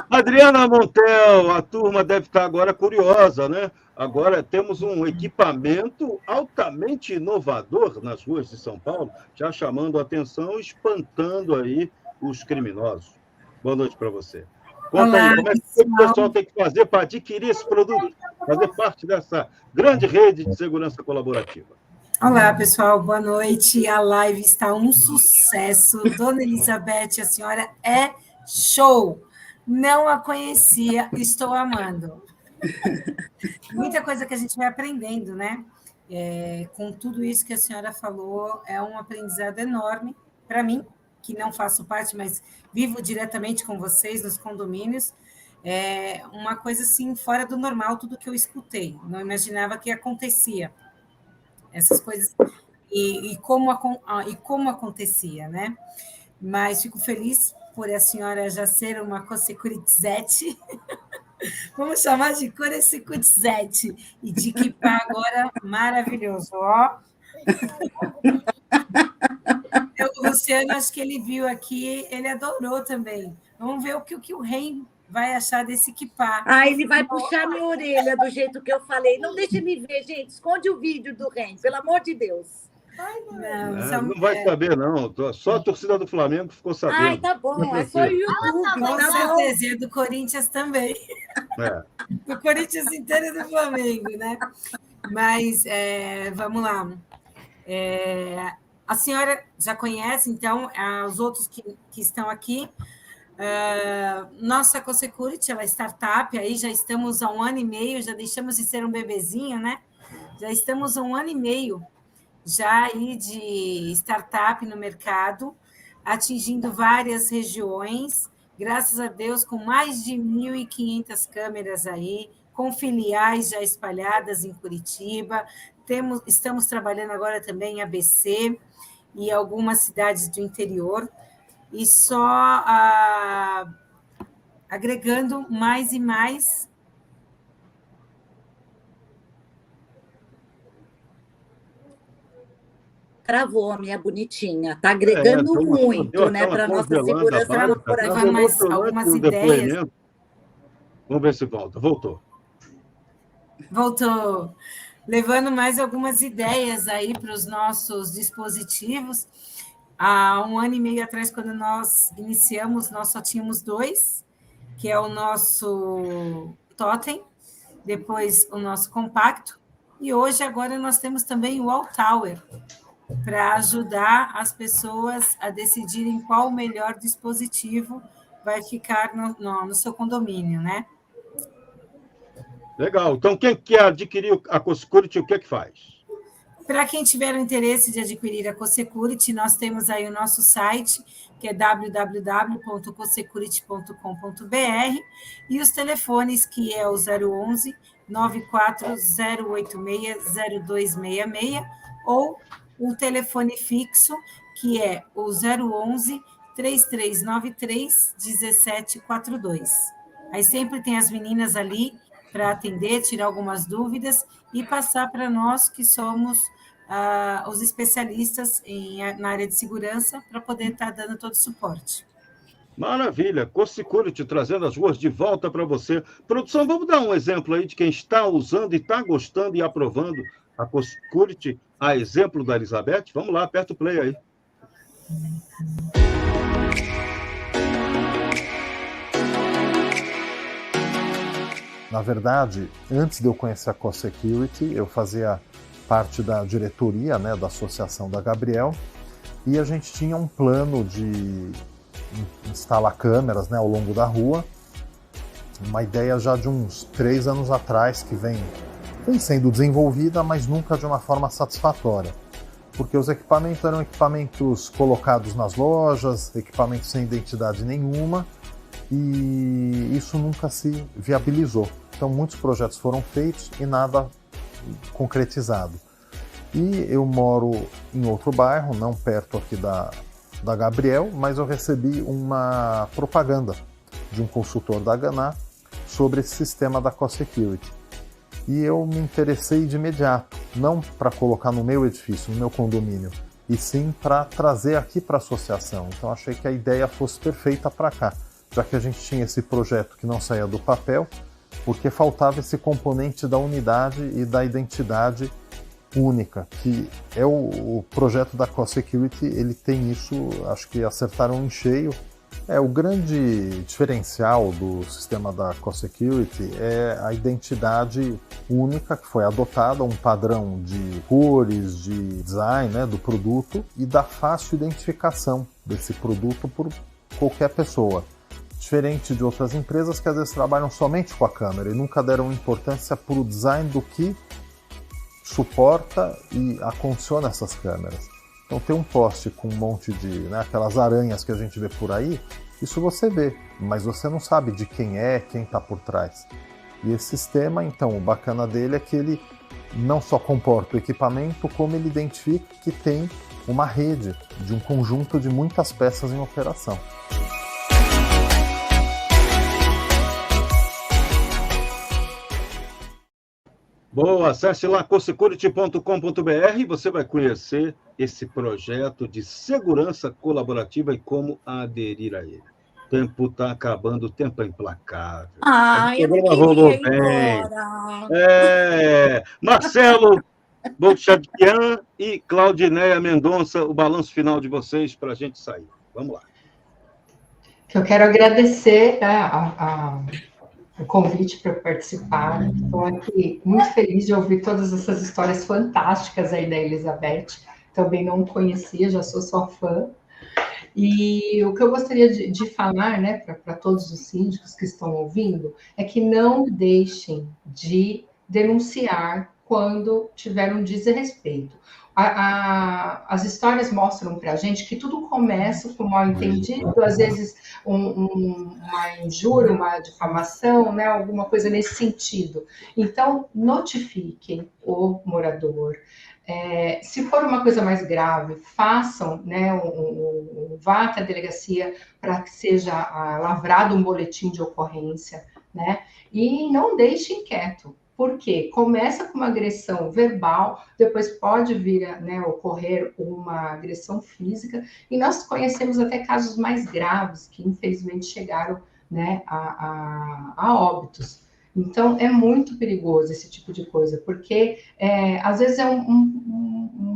Adriana Montel, a turma deve estar agora curiosa, né? Agora temos um equipamento altamente inovador nas ruas de São Paulo, já chamando a atenção, espantando aí os criminosos. Boa noite para você. Conta aí, como é que o pessoal tem que fazer para adquirir esse produto, fazer parte dessa grande rede de segurança colaborativa? Olá, pessoal, boa noite. A live está um sucesso. Dona Elizabeth, a senhora é show. Não a conhecia, estou amando. Muita coisa que a gente vai aprendendo, né? Com tudo isso que a senhora falou, é um aprendizado enorme para mim, que não faço parte, mas vivo diretamente com vocês nos condomínios. É uma coisa assim, fora do normal, tudo que eu escutei. Não imaginava que acontecia. Essas coisas, e como acontecia, né? Mas fico feliz por a senhora já ser uma CoSecuritizete. Vamos chamar de CoSecuritizete. E de Kipá agora, maravilhoso, ó. O Luciano, acho que ele viu aqui, ele adorou também. Vamos ver o que o Rei vai achar desse Kipá. Ele vai puxar minha orelha do jeito que eu falei. Não deixe me ver, gente. Esconde o vídeo do Ren, pelo amor de Deus. Não vai saber, não. Só a torcida do Flamengo ficou sabendo. Tá bom. É só o YouTube. Com certeza, e do Corinthians também. Do Corinthians inteiro e do Flamengo, né? Mas, vamos lá. A senhora já conhece, então, os outros que estão aqui. Nossa CoSecurity, ela é startup, aí já estamos há 1 ano e meio, já deixamos de ser um bebezinho, né? Já estamos há 1 ano e meio já aí de startup no mercado, atingindo várias regiões, graças a Deus, com mais de 1.500 câmeras aí, com filiais já espalhadas em Curitiba. Estamos trabalhando agora também em ABC e algumas cidades do interior, e só agregando mais e mais. Travou a minha bonitinha. Está agregando muito, né, para a nossa segurança corporativa. Mais algumas ideias. Vamos ver se volta. Voltou. Levando mais algumas ideias aí para os nossos dispositivos. Há 1 ano e meio atrás, quando nós iniciamos, nós só tínhamos 2, que é o nosso Totem, depois o nosso Compacto, e hoje, agora, nós temos também o All Tower, para ajudar as pessoas a decidirem qual o melhor dispositivo vai ficar no seu condomínio, né? Legal. Então, quem quer adquirir a CoSecurity, o que é que faz? Para quem tiver o interesse de adquirir a CoSecurity, nós temos aí o nosso site, que é www.cosecurity.com.br, e os telefones, que é o 011 940860266, ou um telefone fixo, que é o 011 3393 1742. Aí sempre tem as meninas ali para atender, tirar algumas dúvidas e passar para nós, que somos os especialistas na área de segurança, para poder estar dando todo o suporte. Maravilha. CoSecurity trazendo as ruas de volta para você. Produção, vamos dar um exemplo aí de quem está usando e está gostando e aprovando a Co-Security, a exemplo da Elizabeth? Vamos lá, aperta o play aí. Na verdade, antes de eu conhecer a Co-Security, eu fazia parte da diretoria, né, da associação da Gabriel, e a gente tinha um plano de instalar câmeras, né, ao longo da rua, uma ideia já de uns 3 anos atrás que vem sendo desenvolvida, mas nunca de uma forma satisfatória, porque os equipamentos eram equipamentos colocados nas lojas, equipamentos sem identidade nenhuma, e isso nunca se viabilizou. Então muitos projetos foram feitos e nada concretizado. E eu moro em outro bairro, não perto aqui da Gabriel, mas eu recebi uma propaganda de um consultor da Ganá sobre esse sistema da Co-Security. E eu me interessei de imediato, não para colocar no meu edifício, no meu condomínio, e sim para trazer aqui para a associação. Então achei que a ideia fosse perfeita para cá, já que a gente tinha esse projeto que não saía do papel, porque faltava esse componente da unidade e da identidade única, que é o projeto da Co-Security. Ele tem isso, acho que acertaram em cheio. O grande diferencial do sistema da Co-Security é a identidade única que foi adotada, um padrão de cores, de design, né, do produto, e da fácil identificação desse produto por qualquer pessoa. Diferente de outras empresas que às vezes trabalham somente com a câmera e nunca deram importância para o design do que suporta e acondiciona essas câmeras. Então tem um poste com um monte de, né, aquelas aranhas que a gente vê por aí, isso você vê, mas você não sabe de quem está por trás. E esse sistema, então, o bacana dele é que ele não só comporta o equipamento, como ele identifica que tem uma rede de um conjunto de muitas peças em operação. Bom, acesse lá cosecurity.com.br e você vai conhecer esse projeto de segurança colaborativa e como aderir a ele. O tempo está acabando, o tempo é implacável. Eu não queria ir embora. Marcelo Bolchaquian e Claudineia Mendonça, o balanço final de vocês para a gente sair. Vamos lá. Eu quero agradecer o convite para participar. Estou aqui muito feliz de ouvir todas essas histórias fantásticas aí da Elizabeth. Também não conhecia, já sou sua fã. E o que eu gostaria de falar, né, para todos os síndicos que estão ouvindo, é que não deixem de denunciar quando tiver um desrespeito. As histórias mostram para a gente que tudo começa com mal entendido, às vezes uma injúria, uma difamação, né, alguma coisa nesse sentido. Então, notifiquem o morador. Se for uma coisa mais grave, façam, né, vá até a delegacia para que seja lavrado um boletim de ocorrência, né, e não deixem quieto. Porque começa com uma agressão verbal, depois pode vir, né, ocorrer uma agressão física, e nós conhecemos até casos mais graves que infelizmente chegaram, né, a óbitos. Então é muito perigoso esse tipo de coisa, porque às vezes é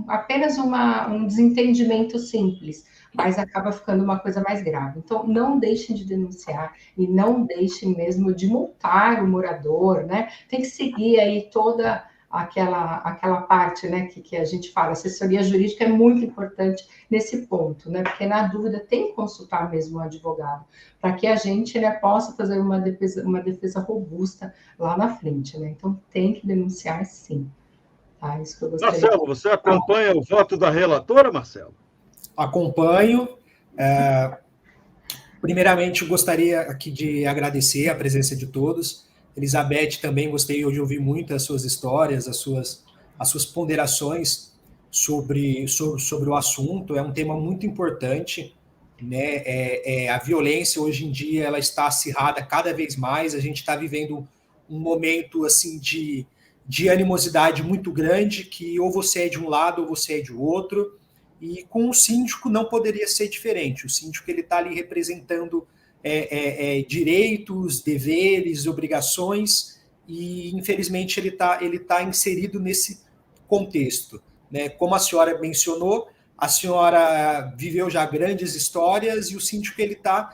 apenas um desentendimento simples, mas acaba ficando uma coisa mais grave. Então, não deixem de denunciar e não deixem mesmo de multar o morador, né? Tem que seguir aí toda aquela parte, né, que a gente fala, assessoria jurídica é muito importante nesse ponto, né? Porque na dúvida tem que consultar mesmo um advogado, para que a gente, né, possa fazer uma defesa robusta lá na frente, né? Então, tem que denunciar sim. Tá? Isso que eu gostaria. Marcelo, você acompanha o voto da relatora, Marcelo? Acompanho. Primeiramente, eu gostaria aqui de agradecer a presença de todos. Elizabeth, também gostei de ouvir muito as suas histórias, as suas ponderações sobre o assunto. É um tema muito importante, né? A violência, hoje em dia, ela está acirrada cada vez mais. A gente está vivendo um momento assim, de animosidade muito grande, que ou você é de um lado ou você é de outro. E com o síndico não poderia ser diferente. O síndico está ali representando direitos, deveres, obrigações, e infelizmente ele tá inserido nesse contexto, né? Como a senhora mencionou, a senhora viveu já grandes histórias e o síndico ele tá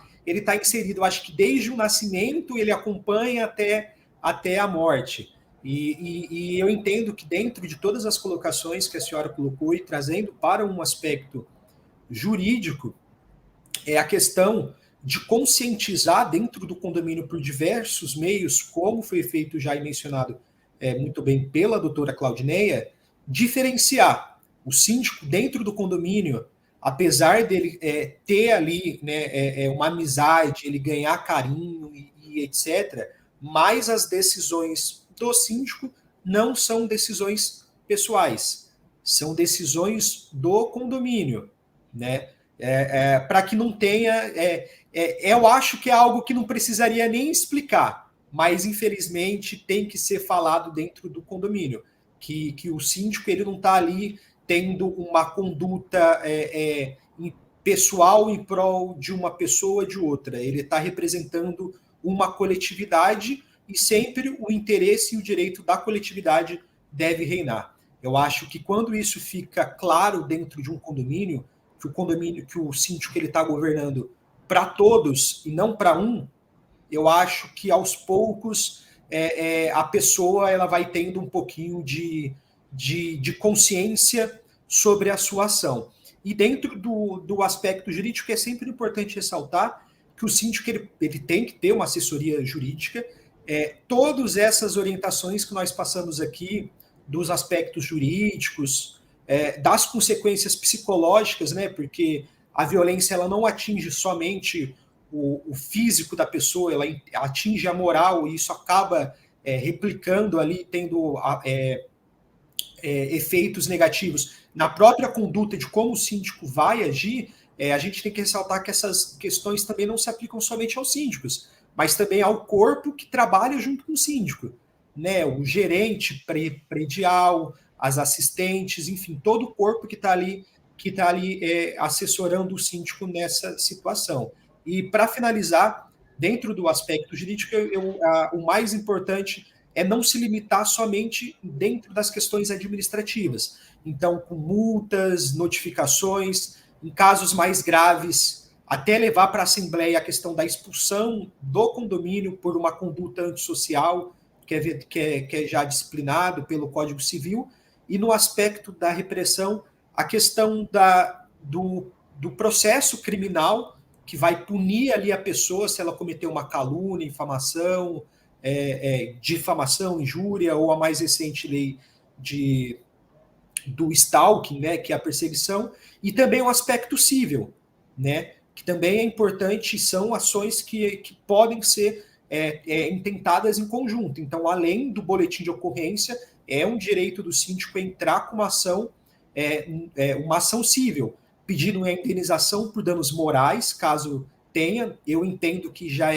inserido, eu acho que desde o nascimento ele acompanha até a morte. E eu entendo que dentro de todas as colocações que a senhora colocou e trazendo para um aspecto jurídico, é a questão de conscientizar dentro do condomínio por diversos meios, como foi feito já e mencionado muito bem pela doutora Claudineia, diferenciar o síndico dentro do condomínio, apesar dele ter ali, né, uma amizade, ele ganhar carinho e etc., mas as decisões do síndico não são decisões pessoais, são decisões do condomínio, né? Para que não tenha... eu acho que é algo que não precisaria nem explicar, mas infelizmente tem que ser falado dentro do condomínio, que o síndico ele não está ali tendo uma conduta pessoal em prol de uma pessoa ou de outra, ele está representando uma coletividade e sempre o interesse e o direito da coletividade deve reinar. Eu acho que quando isso fica claro dentro de um condomínio, que o síndico ele está governando para todos e não para um, eu acho que aos poucos a pessoa ela vai tendo um pouquinho de consciência sobre a sua ação. E dentro do aspecto jurídico é sempre importante ressaltar que o síndico ele tem que ter uma assessoria jurídica. Todas essas orientações que nós passamos aqui, dos aspectos jurídicos, das consequências psicológicas, né? Porque a violência ela não atinge somente o físico da pessoa, ela atinge a moral e isso acaba replicando ali, tendo efeitos negativos na própria conduta de como o síndico vai agir. A gente tem que ressaltar que essas questões também não se aplicam somente aos síndicos, mas também ao corpo que trabalha junto com o síndico, né? O gerente predial, as assistentes, enfim, todo o corpo que está ali assessorando o síndico nessa situação. E para finalizar, dentro do aspecto jurídico, o mais importante é não se limitar somente dentro das questões administrativas. Então, com multas, notificações, em casos mais graves, até levar para a Assembleia a questão da expulsão do condomínio por uma conduta antissocial, que é já disciplinado pelo Código Civil, e no aspecto da repressão, a questão do processo criminal, que vai punir ali a pessoa se ela cometeu uma calúnia, infamação, difamação, injúria, ou a mais recente lei do stalking, né, que é a perseguição, e também o aspecto civil, né, que também é importante, são ações que podem ser intentadas em conjunto. Então, além do boletim de ocorrência, é um direito do síndico entrar com uma ação civil, pedindo uma indenização por danos morais, caso tenha. Eu entendo que já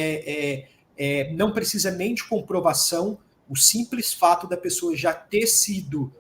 não precisa nem de comprovação, o simples fato da pessoa já ter sido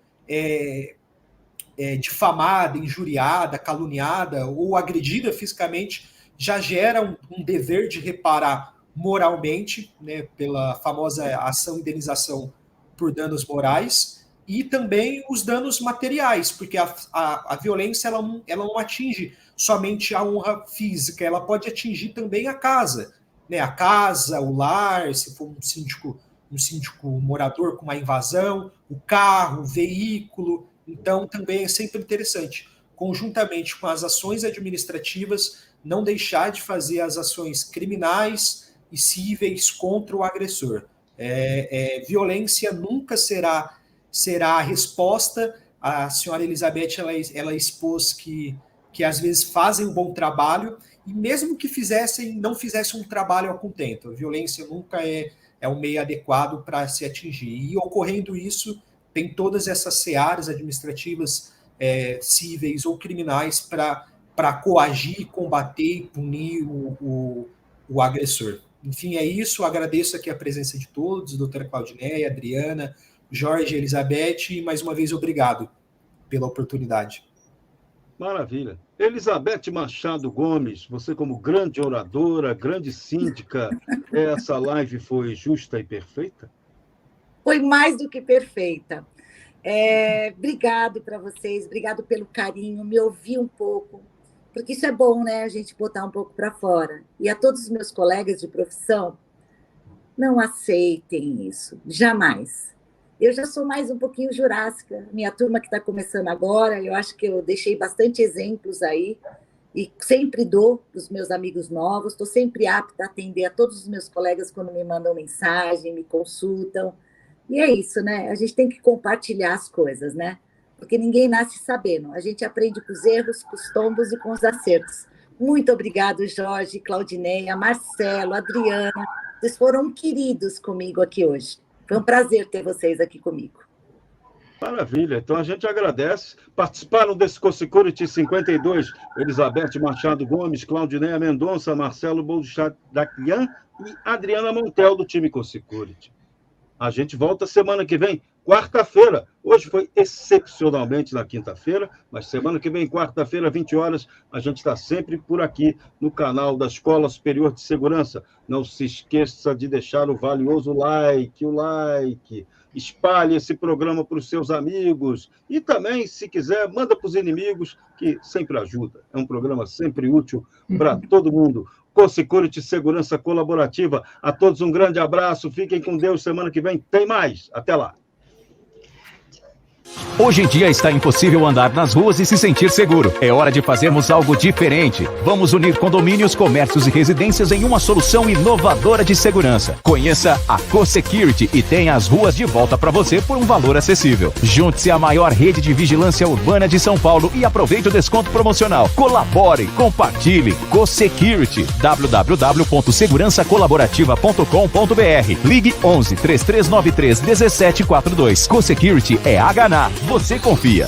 difamada, injuriada, caluniada ou agredida fisicamente, já gera um dever de reparar moralmente, né, pela famosa ação indenização por danos morais, e também os danos materiais, porque a violência ela não atinge somente a honra física, ela pode atingir também a casa, né, a casa, o lar, se for um síndico morador com uma invasão, o carro, o veículo. Então, também é sempre interessante, conjuntamente com as ações administrativas, não deixar de fazer as ações criminais e cíveis contra o agressor. Violência nunca será a resposta. A senhora Elizabeth ela expôs que às vezes fazem um bom trabalho, e mesmo que não fizessem um trabalho a contento. A violência nunca é o meio adequado para se atingir. E ocorrendo isso, tem todas essas searas administrativas, cíveis ou criminais para coagir, combater e punir o agressor. Enfim, é isso. Eu agradeço aqui a presença de todos, doutora Claudineia, Adriana, Jorge, Elizabeth, e mais uma vez obrigado pela oportunidade. Maravilha. Elizabeth Machado Gomes, você como grande oradora, grande síndica, essa live foi justa e perfeita? Foi mais do que perfeita. Obrigado para vocês, obrigado pelo carinho, me ouvir um pouco, porque isso é bom, né? A gente botar um pouco para fora. E a todos os meus colegas de profissão, não aceitem isso, jamais. Eu já sou mais um pouquinho jurássica, minha turma que está começando agora, eu acho que eu deixei bastante exemplos aí, e sempre dou para os meus amigos novos, estou sempre apta a atender a todos os meus colegas quando me mandam mensagem, me consultam. E é isso, né? A gente tem que compartilhar as coisas, né? Porque ninguém nasce sabendo. A gente aprende com os erros, com os tombos e com os acertos. Muito obrigado, Jorge, Claudineia, Marcelo, Adriana. Vocês foram queridos comigo aqui hoje. Foi um prazer ter vocês aqui comigo. Maravilha, então a gente agradece. Participaram desse Cosecurity 52, Elizabeth Machado Gomes, Claudineia Mendonça, Marcelo Bolchadaquian e Adriana Montel, do time Cosecurity. A gente volta semana que vem, quarta-feira. Hoje foi excepcionalmente na quinta-feira, mas semana que vem, quarta-feira, 20 horas, a gente está sempre por aqui no canal da Escola Superior de Segurança. Não se esqueça de deixar o valioso like, espalhe esse programa para os seus amigos e também, se quiser, manda para os inimigos, que sempre ajuda. É um programa sempre útil para todo mundo. Cosecurity Segurança Colaborativa. A todos um grande abraço, fiquem com Deus, semana que vem tem mais. Até lá. Hoje em dia está impossível andar nas ruas e se sentir seguro. É hora de fazermos algo diferente. Vamos unir condomínios, comércios e residências em uma solução inovadora de segurança. Conheça a Cosecurity e tenha as ruas de volta para você por um valor acessível. Junte-se à maior rede de vigilância urbana de São Paulo e aproveite o desconto promocional. Colabore, compartilhe. Cosecurity. www.segurançacolaborativa.com.br. Ligue 11 3393 1742. Cosecurity é HNA. Você confia.